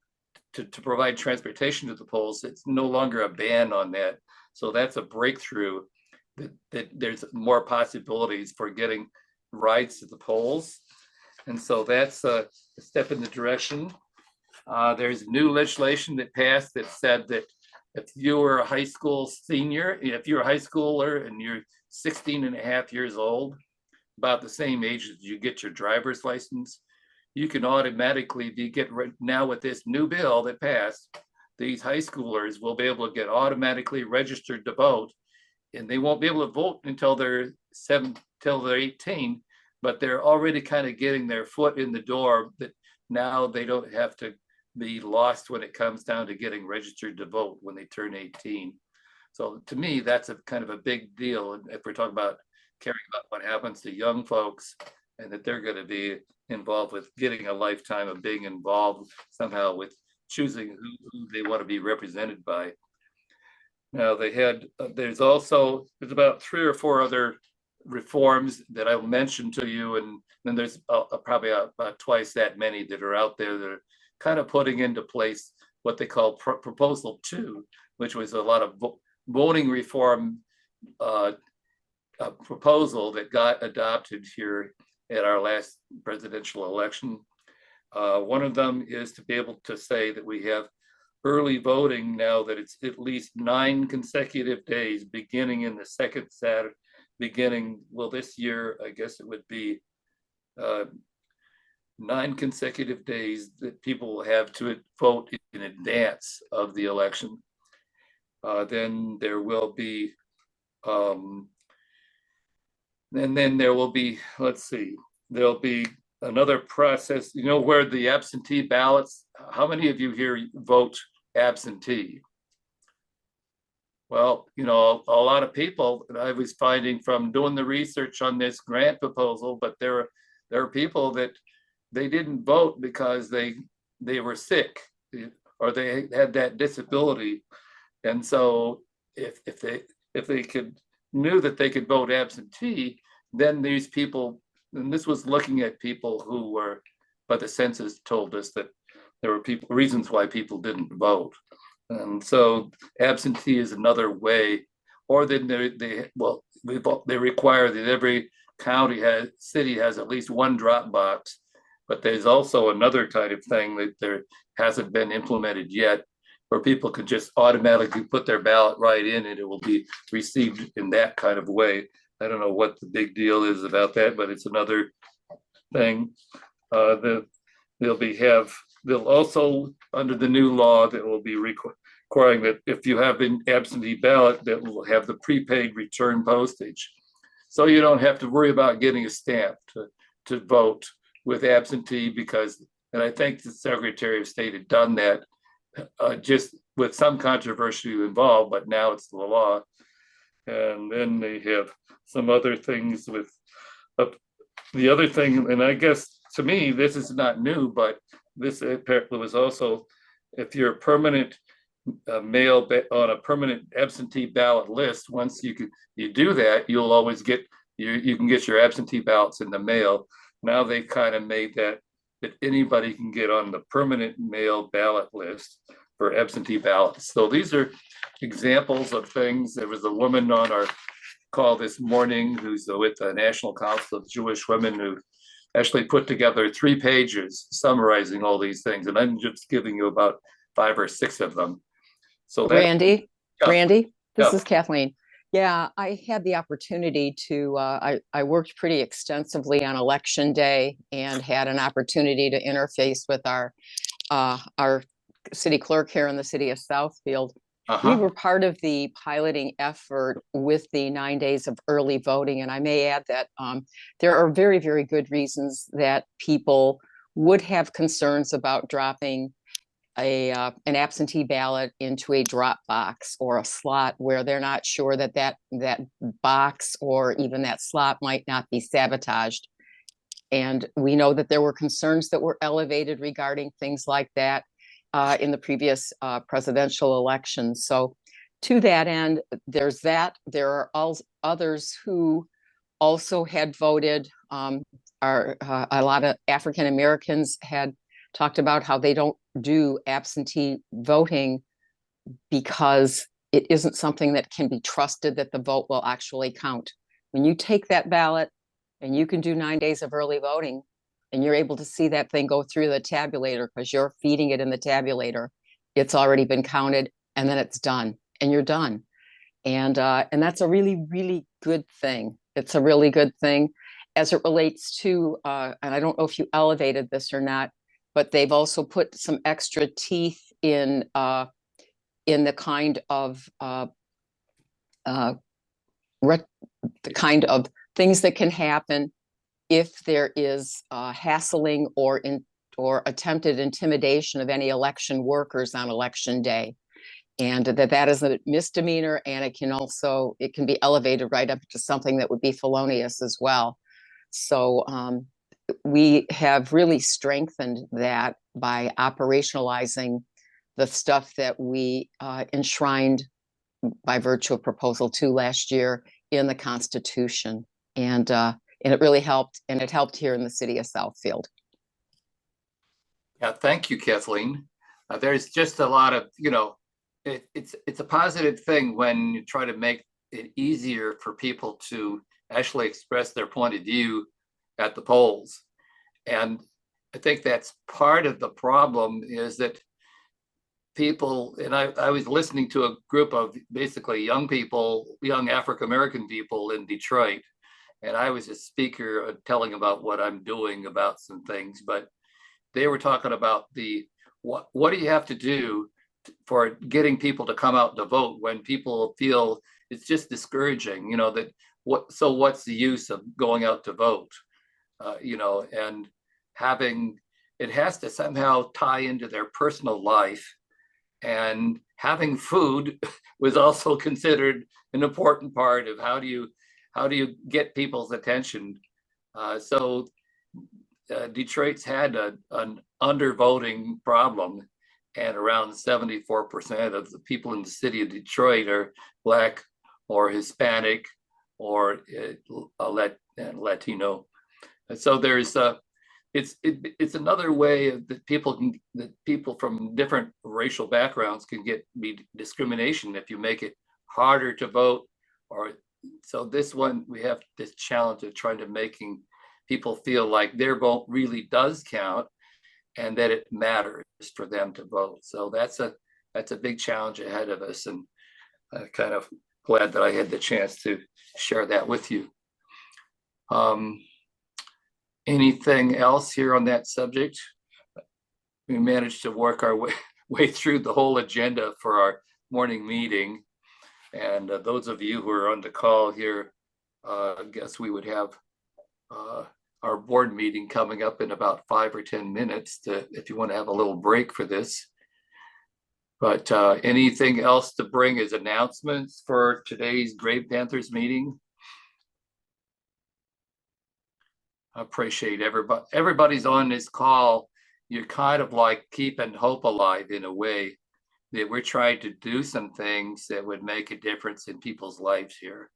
to provide transportation to the polls, it's no longer a ban on that. So that's a breakthrough, that there's more possibilities for getting rides to the polls. And so that's a step in the direction. There's new legislation that passed that said that if you were a high school senior, if you're a high schooler and you're 16 and a half years old, about the same age as you get your driver's license, you can automatically now with this new bill that passed, these high schoolers will be able to get automatically registered to vote, and they won't be able to vote until they're 18, but they're already kind of getting their foot in the door, that now they don't have to be lost when it comes down to getting registered to vote when they turn 18. So to me, that's a kind of a big deal. And if we're talking about caring about what happens to young folks, and that they're going to be involved with getting a lifetime of being involved somehow with choosing who they want to be represented by. Now there's about 3 or 4 other reforms that I'll mention to you, and then there's probably about twice that many that are out there that are kind of putting into place what they call Proposal 2, which was a lot of voting reform proposal that got adopted here at our last presidential election. One of them is to be able to say that we have early voting now, that it's at least 9 consecutive days beginning in the second Saturday, this year, I guess it would be 9 consecutive days that people will have to vote in advance of the election. Then there will be, and then there will be, there'll be another process, where the absentee ballots, how many of you here vote absentee? Well, a lot of people that I was finding from doing the research on this grant proposal, but there are people that they didn't vote because they were sick, or they had that disability. And so if they knew that they could vote absentee, then these people, and this was looking at people who were, but the census told us that there were reasons why people didn't vote. And so absentee is another way, or then they require that every city has at least 1 drop box. But there's also another kind of thing that there hasn't been implemented yet, where people could just automatically put their ballot right in and it will be received in that kind of way. I don't know what the big deal is about that, but it's another thing. They'll also, under the new law, that will be requiring that if you have an absentee ballot, that will have the prepaid return postage. So you don't have to worry about getting a stamp to vote with absentee, and I think the Secretary of State had done that just with some controversy involved, but now it's the law. And then they have some other things with the other thing, and I guess to me, this is not new, but this apparently was also, if you're a permanent mail on a permanent absentee ballot list, once you do that, you'll always get, you can get your absentee ballots in the mail. Now they kind of made that anybody can get on the permanent mail ballot list for absentee ballots. So these are examples of things. There was a woman on our call this morning who's with the National Council of Jewish Women, who actually put together 3 pages summarizing all these things. And I'm just giving you about 5 or 6 of them. So Randy, this Yeah. is Kathleen. Yeah, I had the opportunity to, I worked pretty extensively on election day and had an opportunity to interface with our city clerk here in the city of Southfield We were part of the piloting effort with the 9 days of early voting. And I may add that there are very, very good reasons that people would have concerns about dropping an absentee ballot into a drop box or a slot where they're not sure that that box or even that slot might not be sabotaged. And we know that there were concerns that were elevated regarding things like that in the previous presidential election. So to that end, there's that. There are others who also had voted. A lot of African Americans had talked about how they don't do absentee voting because it isn't something that can be trusted that the vote will actually count. When you take that ballot and you can do 9 days of early voting, and you're able to see that thing go through the tabulator because you're feeding it in the tabulator, it's already been counted, and then it's done, and you're done. And that's a really, really good thing. It's a really good thing as it relates to, and I don't know if you elevated this or not, but they've also put some extra teeth in the kind of things that can happen if there is hassling or attempted intimidation of any election workers on election day, and that is a misdemeanor, and it can be elevated right up to something that would be felonious as well. So we have really strengthened that by operationalizing the stuff that we enshrined by virtue of Proposal 2 last year in the Constitution. And it really helped, and it helped here in the city of Southfield. Yeah, thank you, Kathleen. There's just a lot of, it's a positive thing when you try to make it easier for people to actually express their point of view at the polls. And I think that's part of the problem is that people, and I was listening to a group of basically young people, young African-American people in Detroit, and I was a speaker telling about what I'm doing about some things, but they were talking about what do you have to do for getting people to come out to vote when people feel it's just discouraging, what's the use of going out to vote, and it has to somehow tie into their personal life. And having food was also considered an important part of how do you get people's attention. So Detroit's had an undervoting problem, and around 74% of the people in the city of Detroit are Black or Hispanic or Latino. And so there's it's another way that people from different racial backgrounds can be discrimination if you make it harder to vote. So this one, we have this challenge of trying to making people feel like their vote really does count and that it matters for them to vote. So that's a big challenge ahead of us, and I'm kind of glad that I had the chance to share that with you. Anything else here on that subject? We managed to work our way through the whole agenda for our morning meeting. And those of you who are on the call here, I guess we would have our board meeting coming up in about 5 or 10 minutes if you want to have a little break for this. But anything else to bring as announcements for today's Grave Panthers meeting? I appreciate everybody's on this call. You're kind of like keeping hope alive in a way that we're trying to do some things that would make a difference in people's lives here.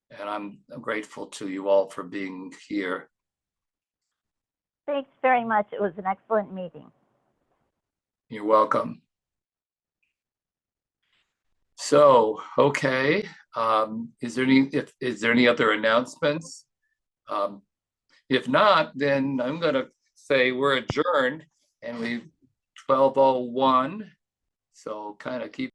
And I'm grateful to you all for being here. Thanks very much. It was an excellent meeting. You're welcome. So, okay. Is there any other announcements? If not, then I'm going to say we're adjourned, and we've 12:01. So kind of keep